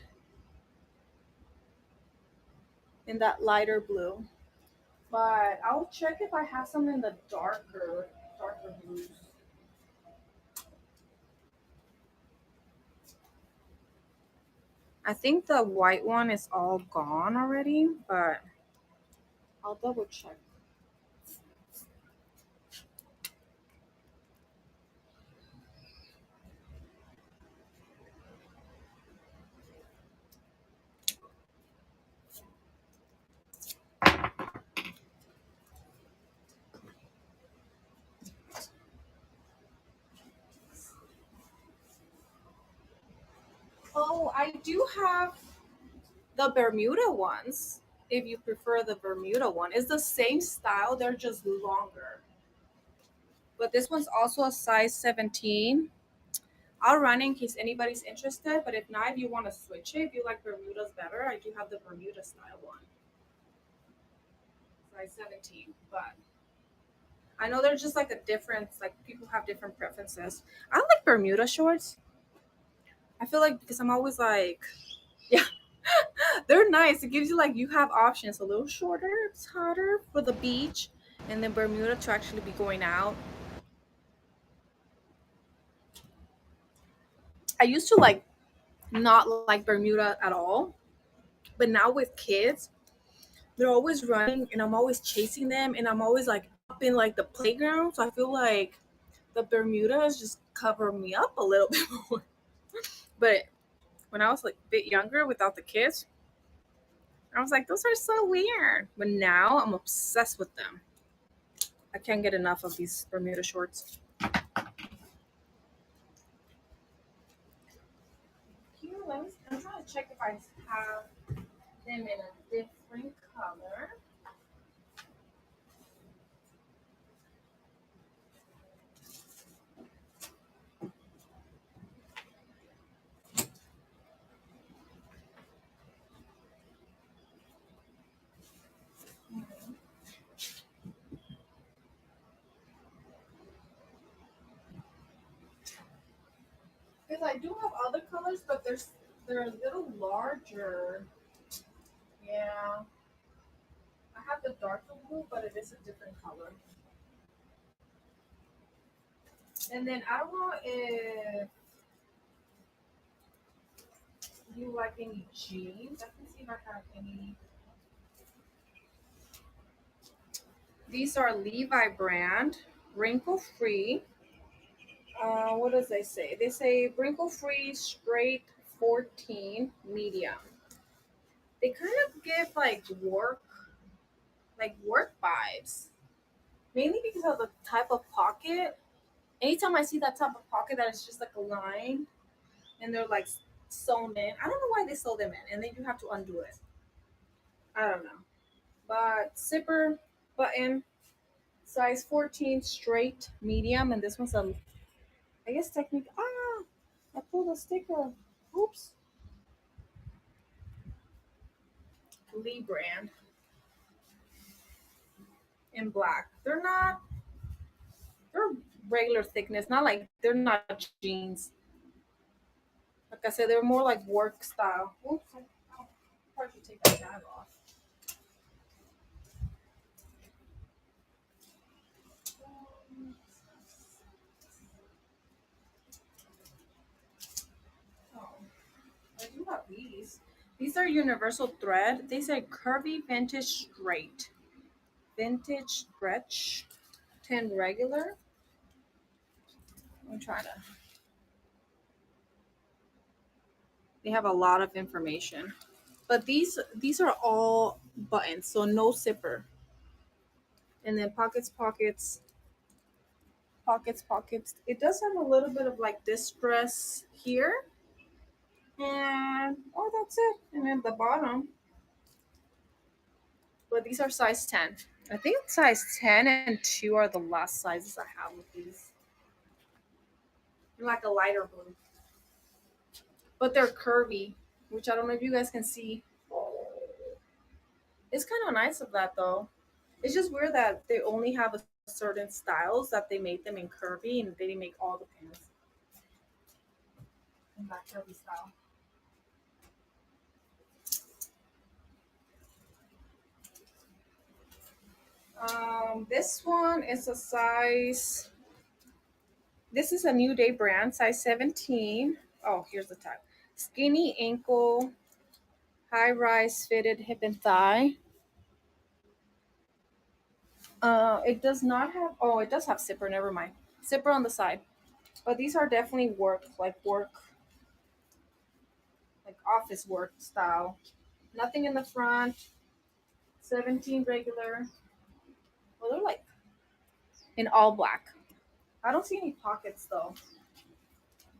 S1: in that lighter blue. But I'll check if I have some in the darker blues. I think the white one is all gone already, but I'll double check. Oh, I do have the Bermuda ones. If you prefer the Bermuda one, it's the same style, they're just longer. But this one's also a size 17. I'll run in case anybody's interested, but if not, if you want to switch it, if you like Bermudas better, I do have the Bermuda style one. Size 17. But I know there's just like a difference, like people have different preferences. I like Bermuda shorts. I feel like because I'm always like, yeah, they're nice. It gives you like you have options a little shorter, it's hotter for the beach, and then Bermuda to actually be going out. I used to like not like Bermuda at all, but now with kids, they're always running, and I'm always chasing them, and I'm always like up in like the playground. So I feel like the Bermudas just cover me up a little bit more. But when I was like a bit younger without the kids, I was like, those are so weird. But now I'm obsessed with them. I can't get enough of these Bermuda shorts. Here, I'm trying to check if I have them in a different color. Because I do have other colors, but they're a little larger. Yeah. I have the darker blue, but it is a different color. And then I don't know if you like any jeans. I can see if I have any. These are Levi brand, wrinkle free. What does they say? They say wrinkle free, straight 14, medium. They kind of give like work vibes, mainly because of the type of pocket. Anytime I see that type of pocket that is just like a line and they're like sewn in, I don't know why they sew them in, and then you have to undo it. I don't know. But zipper button, size 14, straight, medium, and this one's a, I guess technique. I pulled a sticker. Oops. Lee brand in black. They're regular thickness, not like they're not jeans. Like I said, they're more like work style. Oops, I'll probably take that tag off. their universal thread. They say curvy vintage straight. Vintage stretch. 10 regular. I'm trying to. They have a lot of information. But these are all buttons, so no zipper. And then pockets. It does have a little bit of like distress here. And oh, that's it. And then the bottom. But these are size 10. I think size 10 and 2 are the last sizes I have with these. They're like a lighter blue. But they're curvy, which I don't know if you guys can see. It's kind of nice of that though. It's just weird that they only have a certain styles that they made them in curvy and they didn't make all the pants in that curvy style. This one is a size. This is a New Day brand, size 17. Oh, here's the tag. Skinny ankle, high rise fitted hip and thigh. It does not have. Oh, it does have zipper. Never mind. Zipper on the side. But these are definitely like office work style. Nothing in the front. 17 regular. Well, they're like in all black. I don't see any pockets though.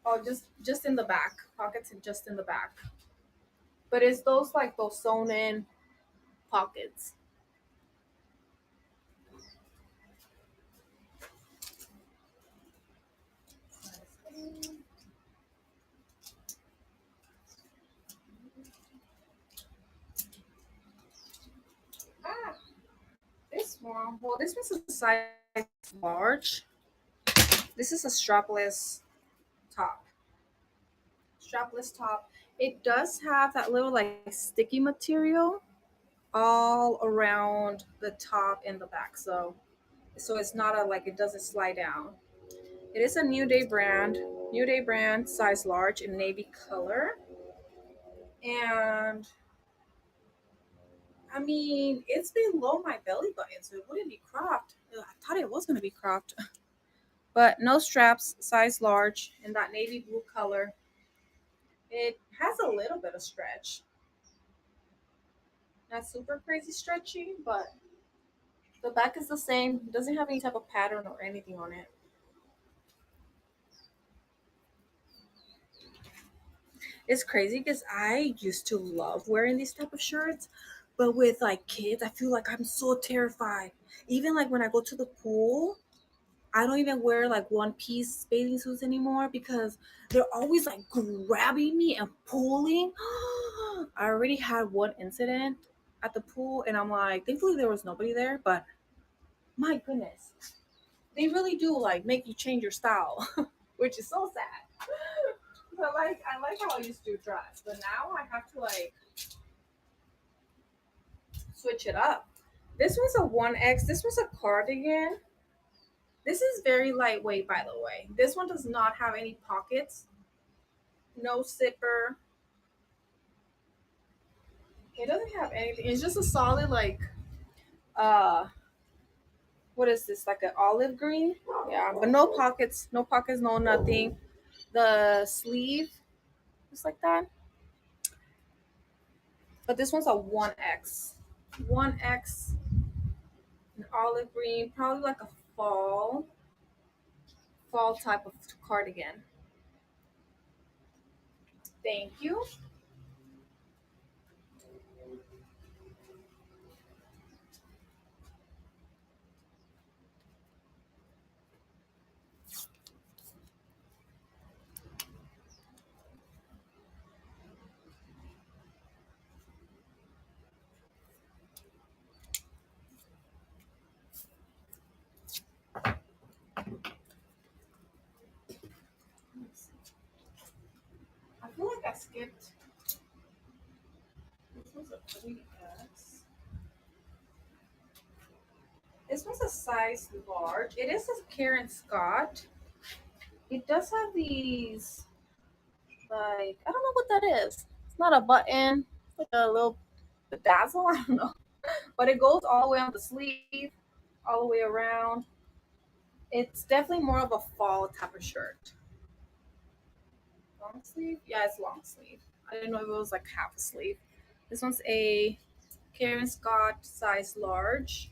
S1: Oh, just in the back. Pockets and just in the back. But it's those like those sewn in pockets. Ah, this one. Well, this one's a size large. This is a strapless top. Strapless top. It does have that little like sticky material all around the top and the back. So it's not a like it doesn't slide down. It is a New Day brand. New Day brand, size large in navy color. And I mean, it's below my belly button, so it wouldn't be cropped. Ugh, I thought it was gonna be cropped. But no straps, size large in that navy blue color. It has a little bit of stretch. Not super crazy stretchy, but the back is the same. It doesn't have any type of pattern or anything on it. It's crazy because I used to love wearing these type of shirts, but with like kids, I feel like I'm so terrified. Even like when I go to the pool, I don't even wear like one piece bathing suits anymore because they're always like grabbing me and pulling. I already had one incident at the pool, and I'm like, thankfully there was nobody there, but my goodness, they really do like make you change your style, which is so sad. But like, I like how I used to dress, but now I have to like switch it up. This one's a 1X. This was a cardigan. This is very lightweight, by the way. This one does not have any pockets, no zipper. It doesn't have anything. It's just a solid like uh what is this? Like an olive green? Yeah, but no pockets, no nothing. The sleeve just like that. But this one's a 1X. 1X, an olive green, probably like a fall type of cardigan. Thank you. I feel like I skipped. This was a 3X. This was a size large. It is a Karen Scott. It does have these, like, I don't know what that is. It's not a button. like a little bedazzle. I don't know, but it goes all the way on the sleeve, all the way around. It's definitely more of a fall type of shirt. Long sleeve? Yeah, it's long sleeve. I didn't know if it was like half a sleeve. This one's a Karen Scott size large.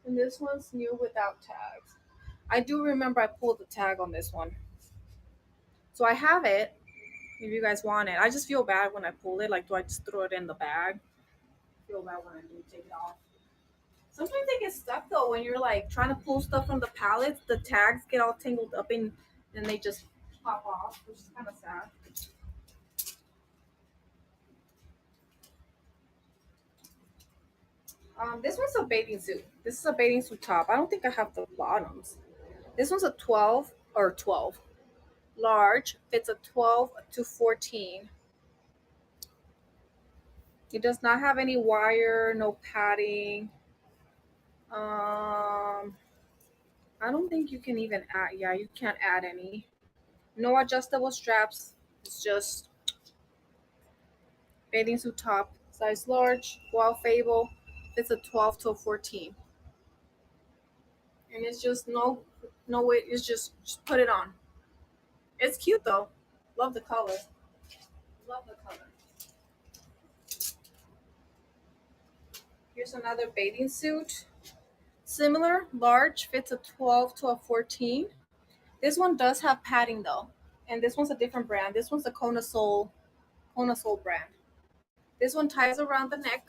S1: And this one's new without tags. I do remember I pulled the tag on this one. So I have it if you guys want it. I just feel bad when I pull it. Like, do I just throw it in the bag? I feel bad when I do take it off. Sometimes they get stuck though when you're like trying to pull stuff from the pallets. The tags get all tangled up in and they just pop off, which is kind of sad. This one's a bathing suit. This is a bathing suit top. I don't think I have the bottoms. This one's a 12 large. Fits a 12 to 14. It does not have any wire, no padding. I don't think you can even add. Yeah, you can't add any. No adjustable straps. It's just bathing suit top, size large, Wild Fable. It's a 12 to a 14, and it's just no way. It's just put it on. It's cute though. Love the color. Love the color. Here's another bathing suit. Similar, large, fits a 12 to a 14. This one does have padding though, and this one's a different brand. This one's the Kona Soul brand. This one ties around the neck,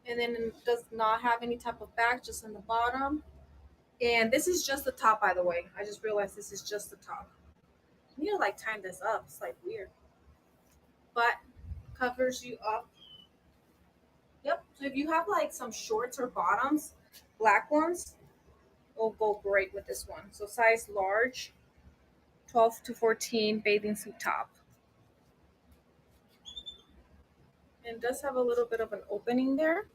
S1: and then it does not have any type of back, just in the bottom. And this is just the top, by the way. I just realized this is just the top. I need to like time this up. It's like weird, but covers you up. Yep. So if you have like some shorts or bottoms, black ones, will go great with this one. So size large, 12 to 14 bathing suit top. And it does have a little bit of an opening there.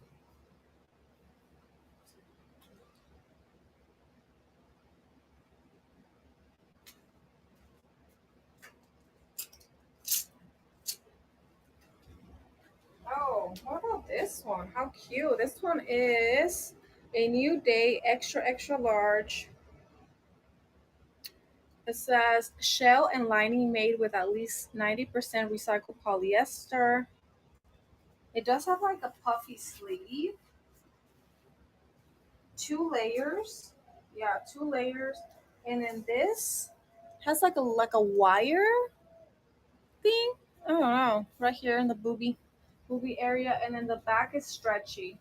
S1: Oh, what about this one? How cute. This one is a New Day extra extra large. It says shell and lining made with at least 90% recycled polyester. It does have like a puffy sleeve, 2 layers. Yeah, 2 layers. And then this has like a wire thing. I don't know. Right here in the booby area, and then the back is stretchy.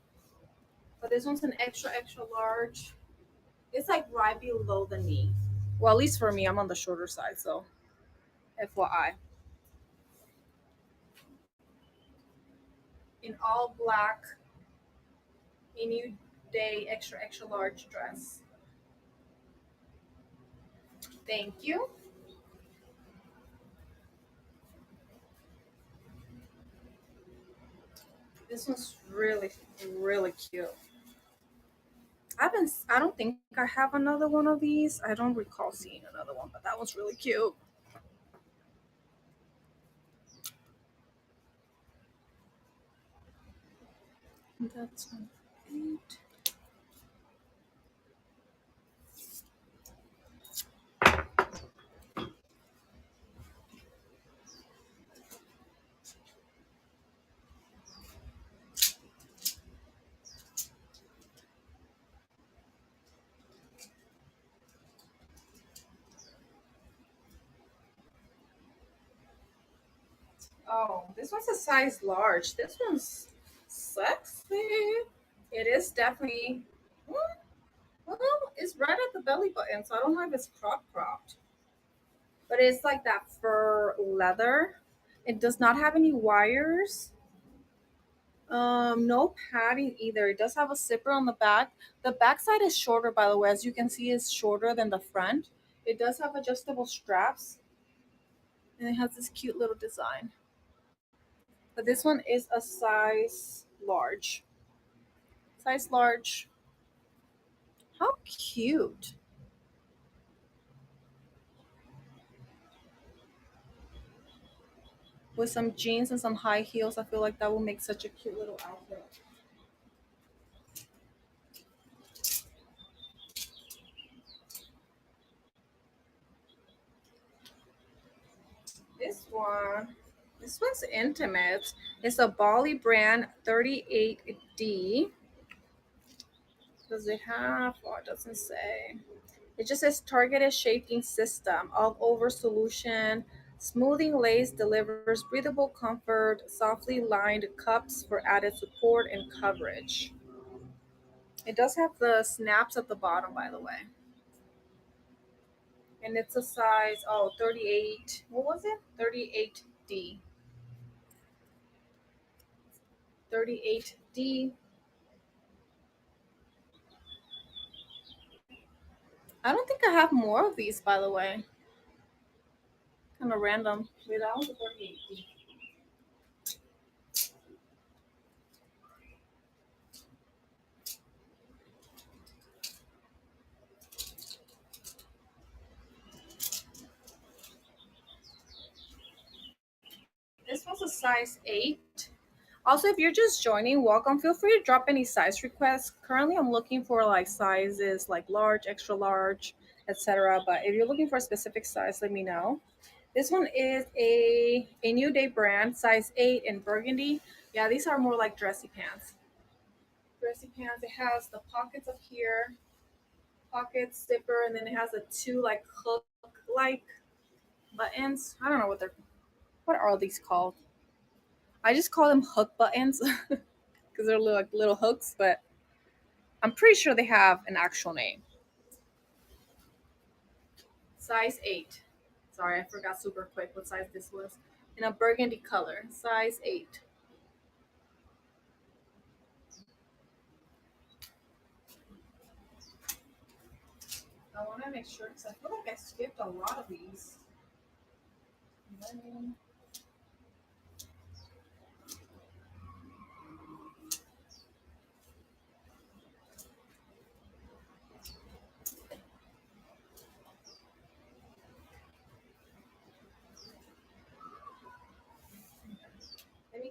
S1: But this one's an extra extra large. It's like right below the knee. Well, at least for me, I'm on the shorter side, so FYI. In all black, a New Day extra extra large dress. Thank you. This one's really really cute. I don't think I have another one of these. I don't recall seeing another one, but that one's really cute. That's one. Eight. Oh, this one's a size large. This one's sexy. It is definitely. Well, it's right at the belly button, so I don't know if it's cropped. But it's like that fur leather. It does not have any wires. No padding either. It does have a zipper on the back. The back side is shorter, by the way. As you can see, it's shorter than the front. It does have adjustable straps, and it has this cute little design. But this one is a size large. Size large. How cute. with some jeans and some high heels. I feel like that will make such a cute little outfit. This one, this one's intimate. It's a Bali brand 38D. Does it have? Oh, it doesn't say. It just says targeted shaping system, all over solution. Smoothing lace delivers breathable comfort, softly lined cups for added support and coverage. It does have the snaps at the bottom, by the way. And it's a size, 38. What was it? 38D. 38D. I don't think I have more of these, by the way. Kind of random. Wait, that was a 38D. This was a size 8. Also, if you're just joining, welcome. Feel free to drop any size requests. Currently, I'm looking for like sizes like large, extra large, etc. But if you're looking for a specific size, let me know. This one is a New Day brand, size 8 in burgundy. Yeah, these are more like dressy pants. Dressy pants. It has the pockets up here, pocket zipper, and then it has the two like hook like buttons. I don't know what are these called. I just call them hook buttons because they're like little hooks, but I'm pretty sure they have an actual name. Size 8. Sorry, I forgot super quick what size this was. In a burgundy color. Size 8. I want to make sure because I feel like I skipped a lot of these. Let me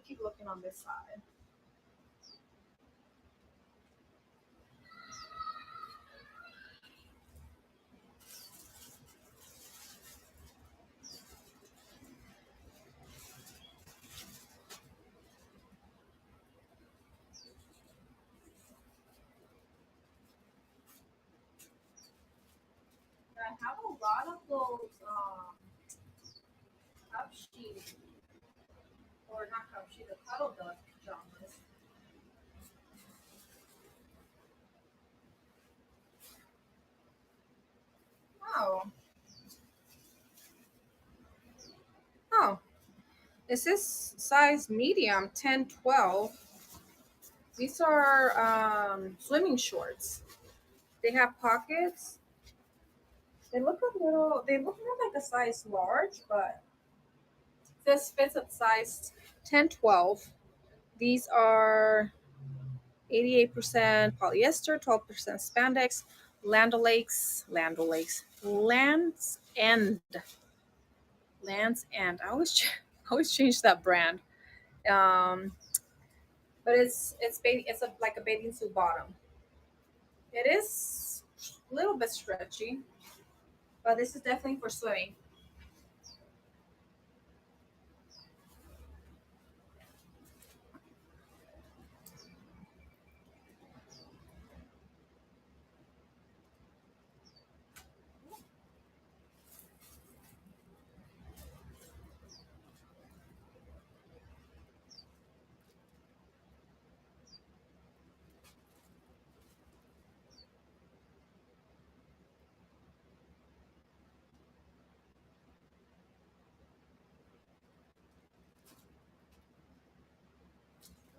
S1: keep looking on this side. I have a lot of those cup sheet, or not cup sheet, the cuddle duck pajamas. Oh, oh, this is size medium, 10, 12. These are swimming shorts. They have pockets. They look a little. They look more like a size large, but this fits at size 10, 12. These are 88% polyester, 12% spandex, Land O'Lakes, Land's End, Land's End. I always change that brand. Um, but it's like a bathing suit bottom. It is a little bit stretchy, but this is definitely for swimming.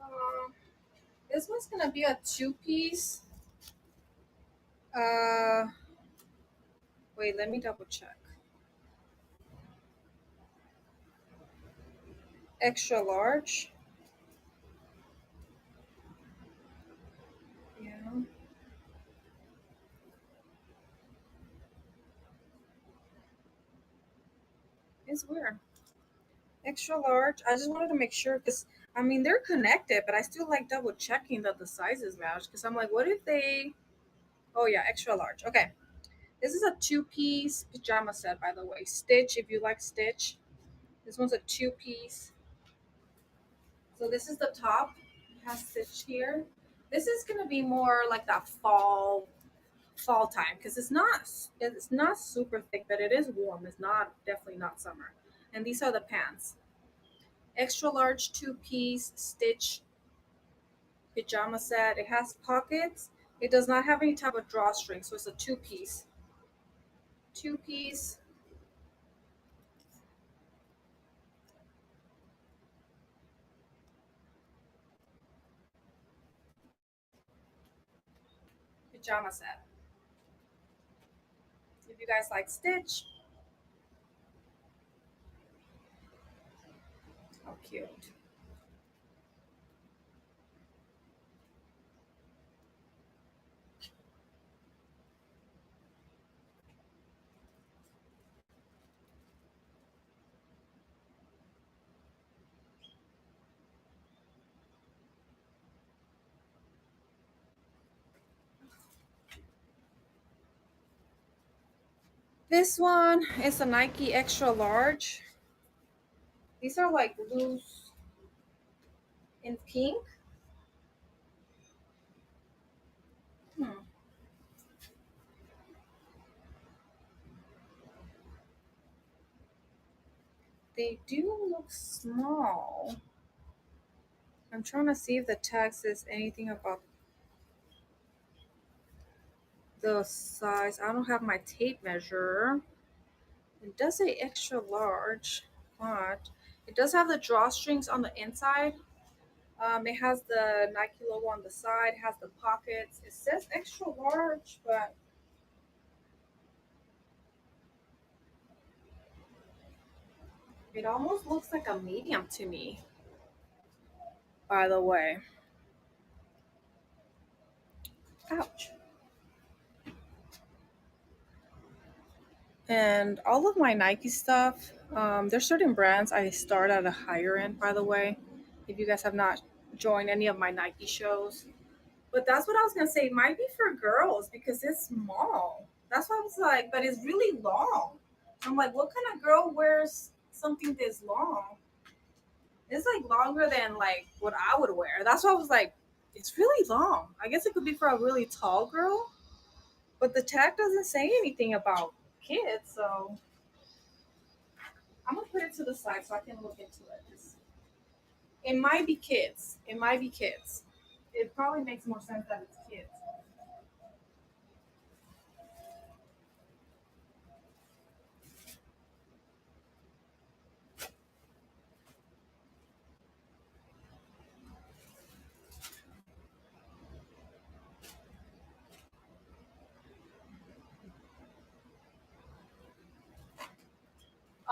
S1: Um, this one's gonna be a two-piece. Uh, wait, let me double check. Extra large. Yeah, it's weird. Extra large. I just wanted to make sure because I mean they're connected, but I still like double checking that the sizes match because I'm like, what if they? Oh yeah, extra large. Okay, this is a two-piece pajama set, by the way. Stitch, if you like Stitch. This one's a two-piece. So this is the top. It has Stitch here. This is gonna be more like that fall time because it's not super thick, but it is warm. It's not definitely not summer. And these are the pants. Extra large two-piece stitch pajama set. It has pockets. It does not have any type of drawstring, so it's a two-piece. Two-piece pajama set. If you guys like Stitch, how cute. This one is a Nike extra large. These are like loose in pink. Hmm. They do look small. I'm trying to see if the tag says anything about the size. I don't have my tape measure. It does say extra large, but it does have the drawstrings on the inside. It has the Nike logo on the side, has the pockets. It says extra large, but it almost looks like a medium to me, by the way. Ouch. And all of my Nike stuff, there's certain brands I start at a higher end, by the way. If you guys have not joined any of my Nike shows, but that's what I was gonna say. It might be for girls because it's small. That's why I was like, but it's really long. I'm like, what kind of girl wears something this long? It's like longer than like what I would wear. That's why I was like, it's really long. I guess it could be for a really tall girl, but the tag doesn't say anything about kids, so I'm gonna put it to the side so I can look into it. It might be kids. It might be kids. It probably makes more sense that it's kids.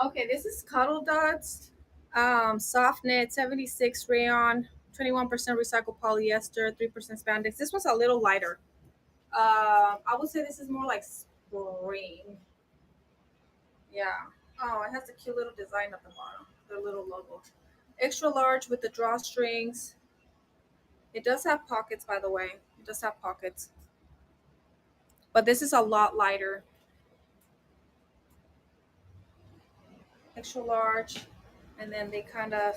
S1: Okay, this is Cuddle Duds, soft knit, 76 rayon, 21% recycled polyester, 3% spandex. This one's a little lighter. I would say this is more like spring. Yeah. Oh, it has a cute little design at the bottom, the little logo. Extra large with the drawstrings. It does have pockets, by the way. It does have pockets, but this is a lot lighter. Extra large, and then they kind of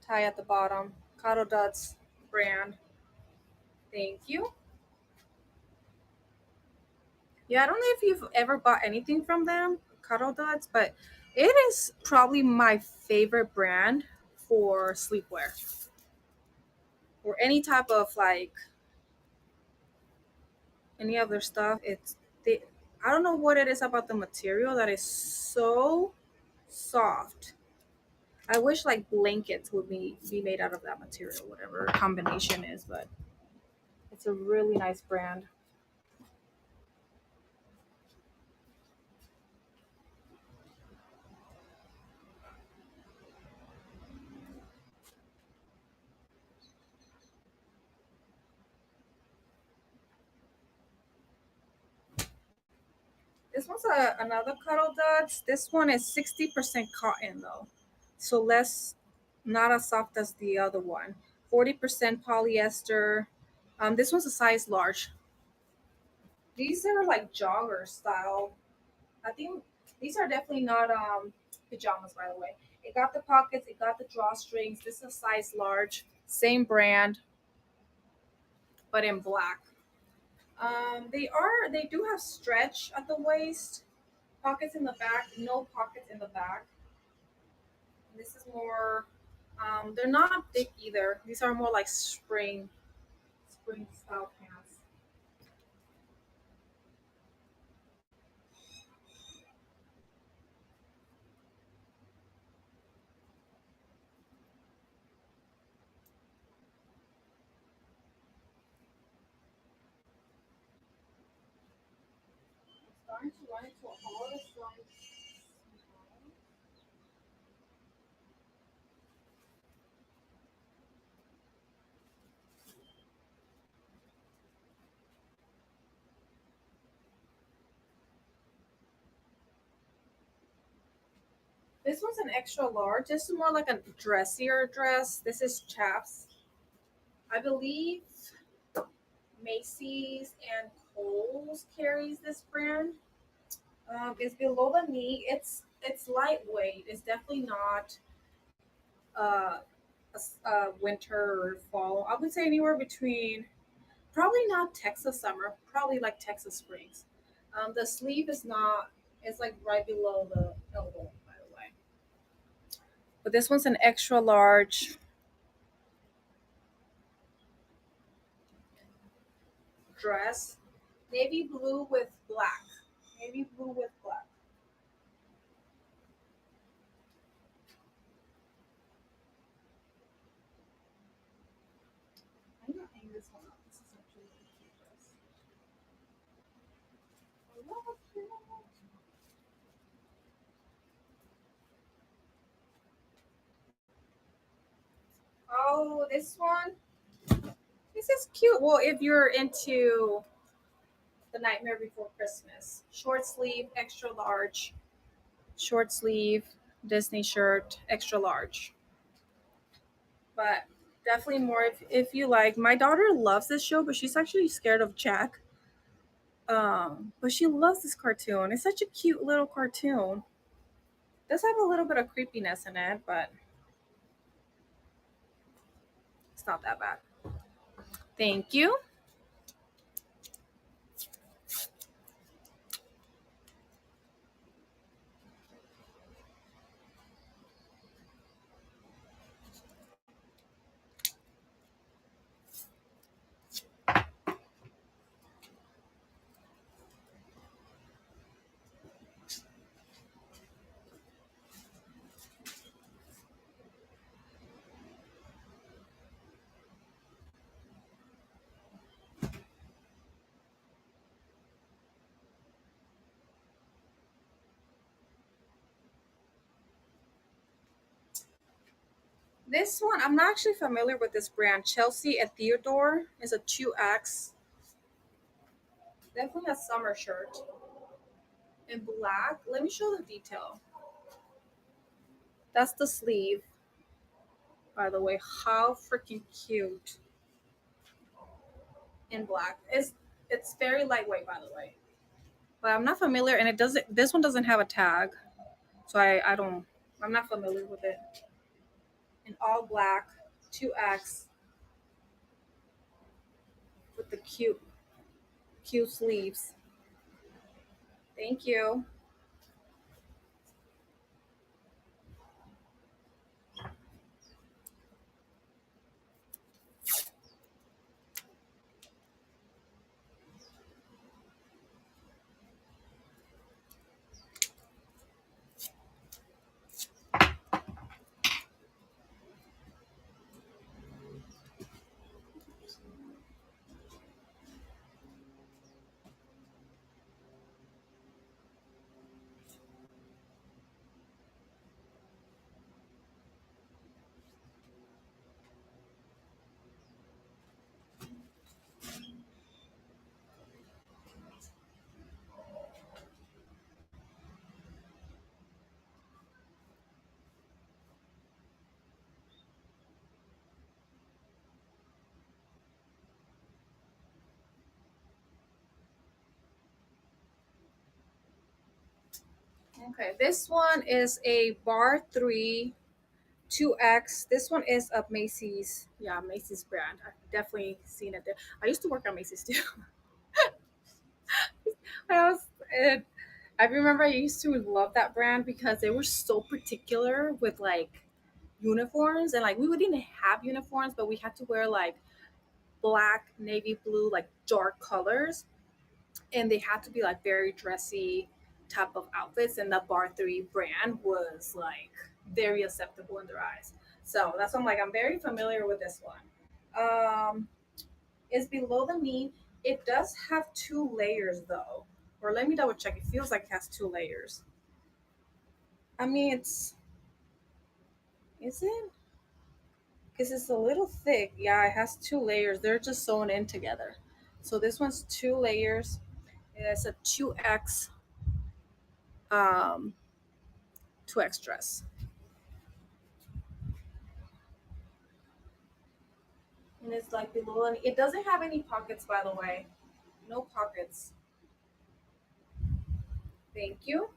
S1: tie at the bottom. Cuddle Duds brand. Thank you. Yeah, I don't know if you've ever bought anything from them, Cuddle Duds, but it is probably my favorite brand for sleepwear or any type of like any other stuff. It's they. I don't know what it is about the material that is so soft. I wish like blankets would be made out of that material, whatever combination is, but it's a really nice brand. This one's another Cuddle Duds. This one is 60% cotton though. so less, not as soft as the other one. 40% polyester. This one's a size large. These are like jogger style. I think these are definitely not pajamas, by the way. It got the pockets, it got the drawstrings. This is a size large, same brand, but in black. They do have stretch at the waist, pockets in the back, no pockets in the back. This is more. They're not thick either. These are more like spring style pants. I'm starting to run into all the size. This one's an extra large. This is more like a dressier dress. This is chaps. I believe Macy's and Kohl's carries this brand. It's below the knee. It's lightweight. It's definitely not uh, winter or fall. I would say anywhere between, probably not Texas summer, probably like Texas springs. The sleeve is not. It's like right below the elbow, by the way. But this one's an extra large dress, navy blue with black. Navy blue with black. I'm gonna hang this one up. This is actually a really cute dress. I love it. Oh, this one. This is cute. Well, if you're into the Nightmare Before Christmas, short sleeve, extra large, short sleeve Disney shirt, extra large. But definitely more if you like. My daughter loves this show, but she's actually scared of Jack. But she loves this cartoon. It's such a cute little cartoon. Does have a little bit of creepiness in it, but it's not that bad. Thank you. This one, I'm not actually familiar with this brand. Chelsea and Theodore is a 2X. Definitely a summer shirt in black. Let me show the detail. That's the sleeve, by the way. How freaking cute in black. It's very lightweight, by the way. But I'm not familiar, and it doesn't. This one doesn't have a tag, so I don't. I'm not familiar with it. In all black, 2X with the cute sleeves. Thank you. Okay, this one is a bar 3 2X. This one is of Macy's. Yeah, Macy's brand. I've definitely seen it there. I used to work at Macy's too. I was, uh, I remember I used to love that brand because they were so particular with like uniforms, and like we didn't have uniforms, but we had to wear like black, navy blue, like dark colors, and they had to be like very dressy type of outfits. And the Bar 3 brand was like very acceptable in their eyes. So that's why I'm like, I'm very familiar with this one. It's below the knee. It does have two layers though. Or let me double check. It feels like it has two layers. I mean, is it? Because it's a little thick. Yeah, it has two layers. They're just sewn in together. So this one's two layers. It's a 2X, um, 2X dress. And it's like below, and it doesn't have any pockets, by the way. No pockets. Thank you.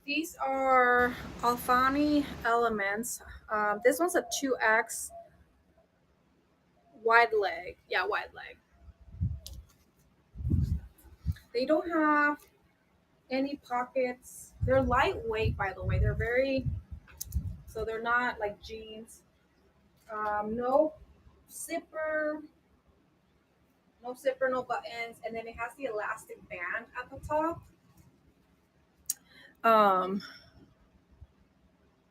S1: These are Alfani Elements. This one's a 2X wide leg. Yeah, wide leg. They don't have any pockets. They're lightweight, by the way. They're very, so they're not like jeans. No zipper, no zipper, no buttons, and then it has the elastic band at the top. Um,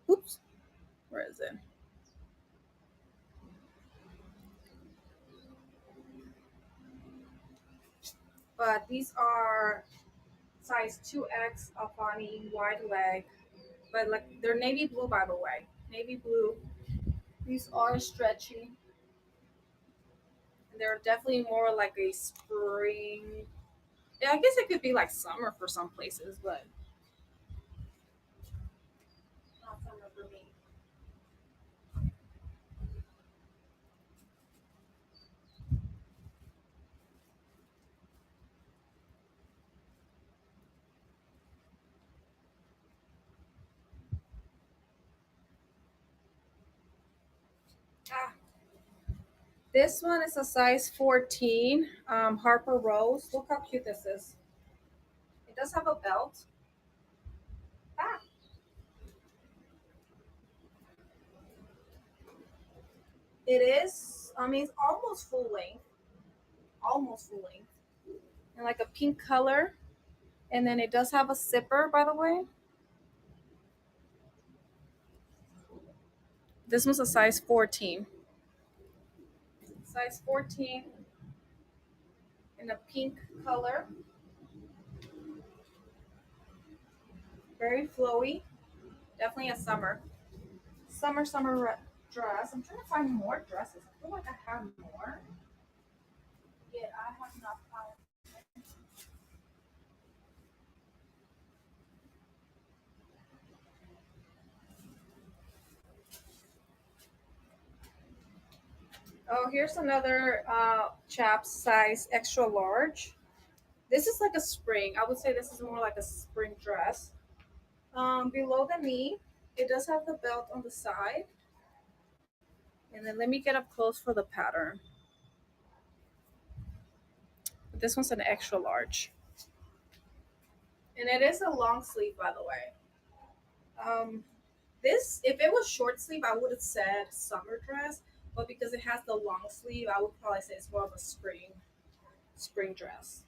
S1: oops, where is it? But these are size 2X Alfani wide leg, but like they're navy blue, by the way. Navy blue. These are stretchy. They're definitely more like a spring. Yeah, I guess it could be like summer for some places, but not summer for me. Ah, this one is a size 14, Harper Rose. Look how cute this is. It does have a belt. Ah, it is. I mean, it's almost full length, and like a pink color. And then it does have a zipper, by the way. This was a size 14. Size 14 in a pink color. Very flowy. Definitely a dress. I'm trying to find more dresses. I feel like I have more. Yet I have not found. Oh, here's another chaps size extra large. This is like a spring. I would say this is more like a spring dress. Below the knee, it does have the belt on the side. And then let me get up close for the pattern. This one's an extra large. And it is a long sleeve, by the way. Um, this, if it was short sleeve, I would have said summer dress, but because it has the long sleeve, I would probably say it's more of a spring dress.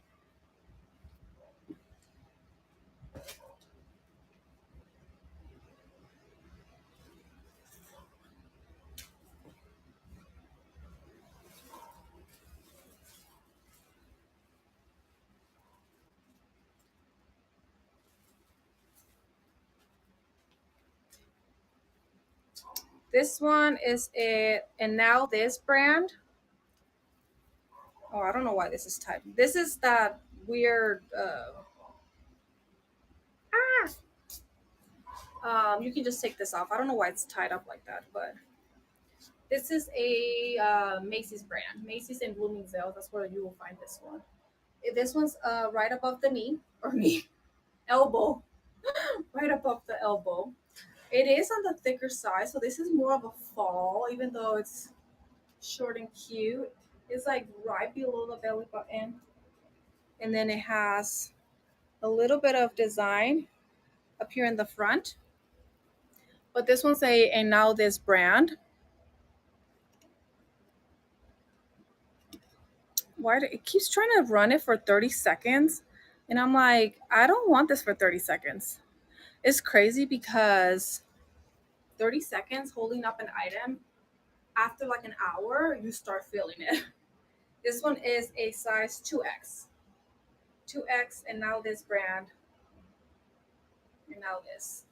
S1: This one is a and now this brand. Oh, I don't know why this is typed. This is that weird. You can just take this off. I don't know why it's tied up like that, but this is a Macy's brand. Macy's and Bloomingdale's. That's where you will find this one. This one's right above the knee or knee elbow, right above the elbow. It is on the thicker side, so this is more of a fall, even though it's short and cute. It's like right below the belly button, and then it has a little bit of design up here in the front. But this one's a now this brand. Why do, it keeps trying to run it for 30 seconds, and I'm like, I don't want this for 30 seconds. It's crazy because 30 seconds holding up an item, after like an hour you start feeling it. This one is a size 2x, and now this brand, and now this.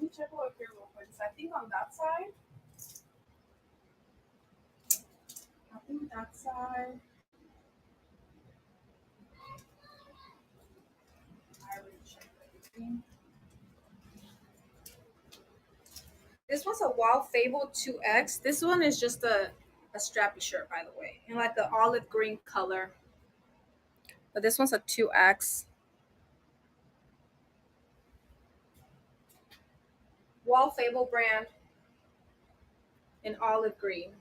S1: Let me check over here real quick. So I think on that side, I think that side, I already checked everything. This one's a Wild Fable 2X. This one is just a strappy shirt, by the way, in like the olive green color. But this one's a 2X. Wild Fable brand in olive green.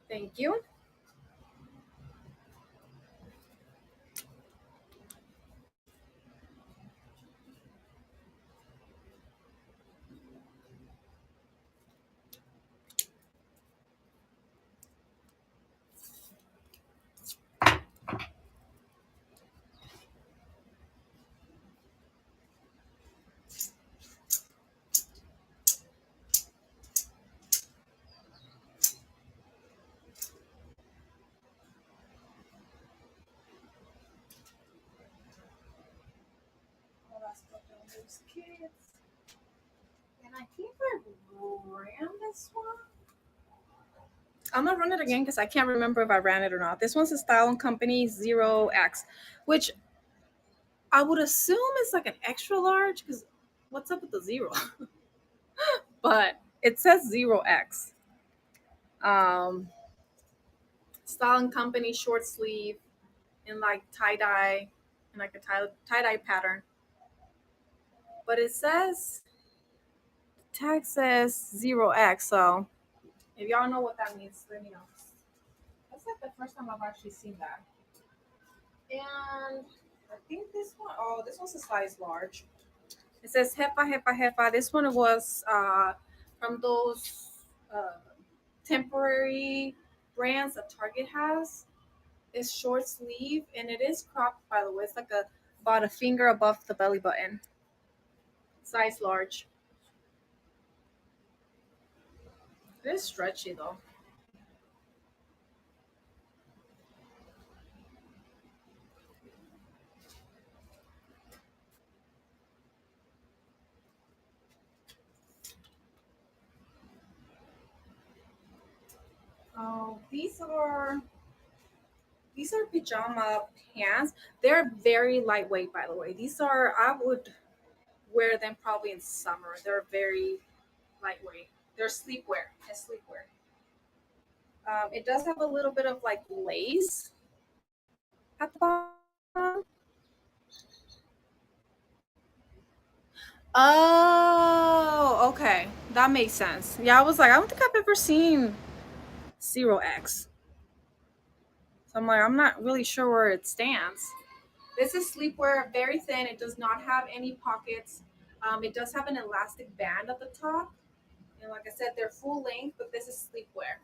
S1: Thank you. Oh, that's what those kids. And I think I ran this one. I'm gonna run it again because I can't remember if I ran it or not. This one's a Style and Company 0X, which I would assume is like an extra large because what's up with the zero? But it says 0X. Um, Style and Company short sleeve in like tie dye and like a tie dye pattern. But it says tag says 0X, so if y'all know what that means, let me know. That's like the first time I've actually seen that. And I think this one, oh, this one's a size large. It says Hepa Hepa Hepa. This one was from those uh, temporary brands that Target has. It's short sleeve and it is cropped, by the way. It's like about a finger above the belly button. Size large. It is stretchy though. These are these are pajama pants. They're very lightweight, by the way. These are I would wear them probably in summer. They're very lightweight. They're sleepwear. It's sleepwear. It does have a little bit of like lace at the bottom. Oh, okay. That makes sense. Yeah, I was like, I don't think I've ever seen Zero X. So I'm like, I'm not really sure where it stands. This is sleepwear, very thin. It does not have any pockets. It does have an elastic band at the top. And like I said, they're full length, but this is sleepwear.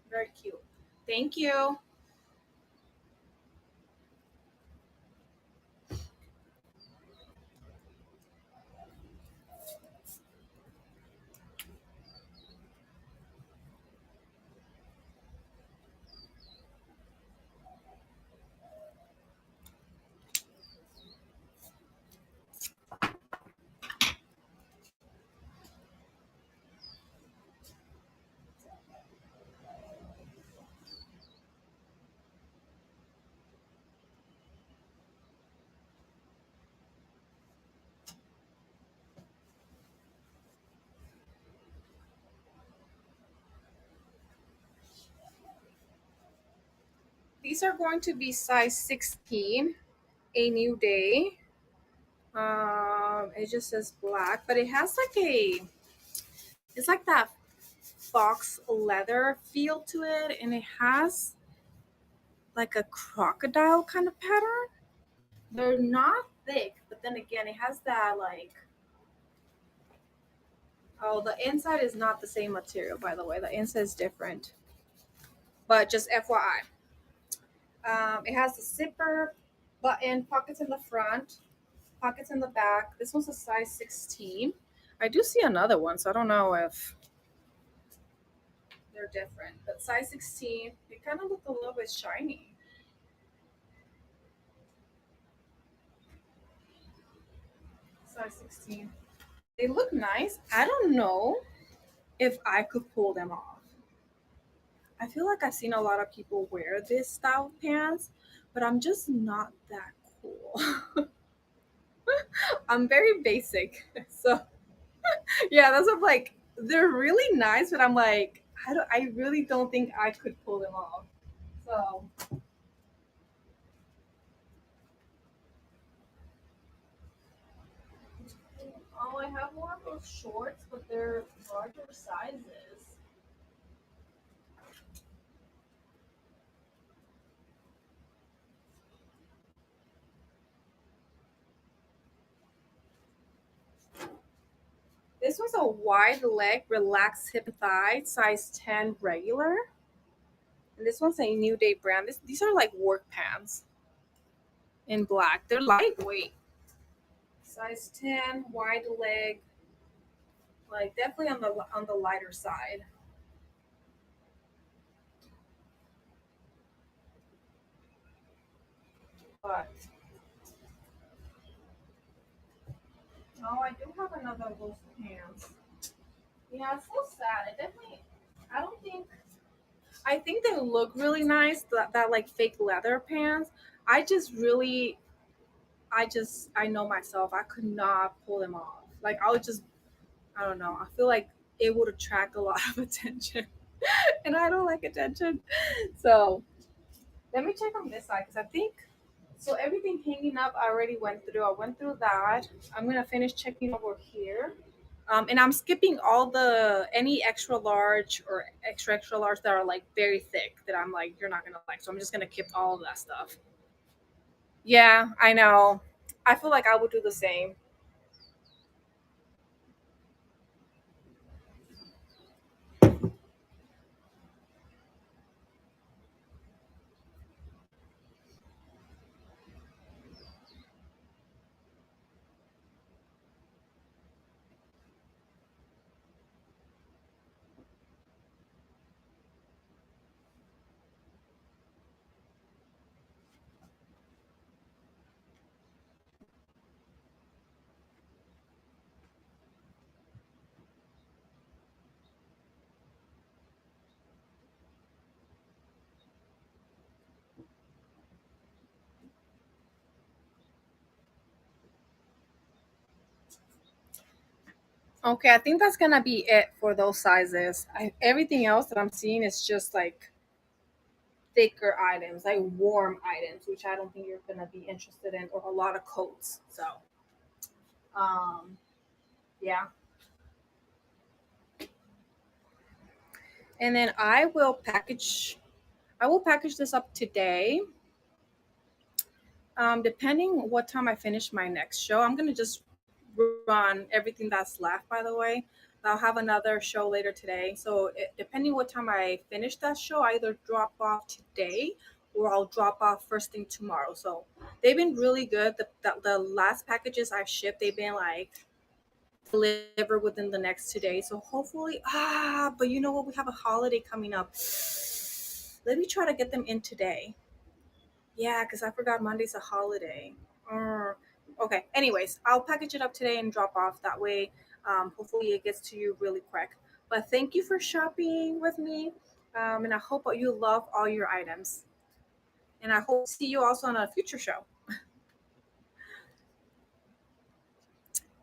S1: Very cute. Thank you. These are going to be size 16, a new day. It just says black, but it has like it's like that fox leather feel to it, and it has like a crocodile kind of pattern. They're not thick, but then again, it has that like. Oh, the inside is not the same material, by the way. The inside is different, but just FYI. It has the zipper, button, pockets in the front, pockets in the back. This one's a size 16. I do see another one, so I don't know if they're different. But size 16, they kind of look a little bit shiny. Size 16. They look nice. I don't know if I could pull them off. I feel like I've seen a lot of people wear this style of pants, but I'm just not that cool. I'm very basic. So yeah, that's what I'm like. They're really nice, but I'm like, I really don't think I could pull them off. So oh, I have more of those shorts, but they're larger sizes. This one's a wide leg, relaxed hip and thigh, size 10 regular. And this one's a New Day brand. These are like work pants in black. They're lightweight. Size 10, wide leg, like definitely on the lighter side. But oh, I do have another of those pants. Yeah, it's so sad. It definitely. I don't think. I think they look really nice. That like fake leather pants. I just really. I know myself. I could not pull them off. Like I would just. I don't know. I feel like it would attract a lot of attention, and I don't like attention. So let me check on this side because I think so. Everything hanging up, I already went through. I went through that. I'm gonna finish checking over here. And I'm skipping all the any extra large or extra large that are like very thick that I'm like you're not gonna like. So I'm just gonna keep all of that stuff. Yeah, I know. I feel like I would do the same. Okay, I think that's gonna be it for those sizes. Everything else that I'm seeing is just like thicker items, like warm items, which I don't think you're gonna be interested in, or a lot of coats. So, um, yeah. And then I will package this up today. Depending what time I finish my next show, I'm gonna just run everything that's left. By the way, I'll have another show later today. So depending what time I finish that show, I either drop off today or I'll drop off first thing tomorrow. So they've been really good. The last packages I've shipped, they've been like delivered within the next 2 days. So hopefully, but you know what? We have a holiday coming up. Let me try to get them in today. Yeah, because I forgot Monday's a holiday. Okay. Anyways, I'll package it up today and drop off. That way, hopefully, it gets to you really quick. But thank you for shopping with me. And I hope you love all your items. And I hope to see you also on a future show.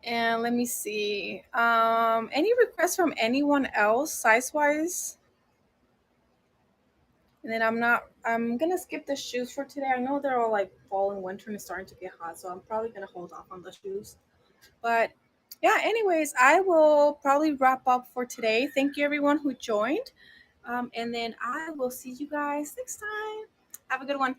S1: And let me see. Any requests from anyone else size wise? And then I'm gonna skip the shoes for today. I know they're all like fall and winter and it's starting to get hot, so I'm probably gonna hold off on the shoes. But yeah, anyways, I will probably wrap up for today. Thank you everyone who joined. And then I will see you guys next time. Have a good one.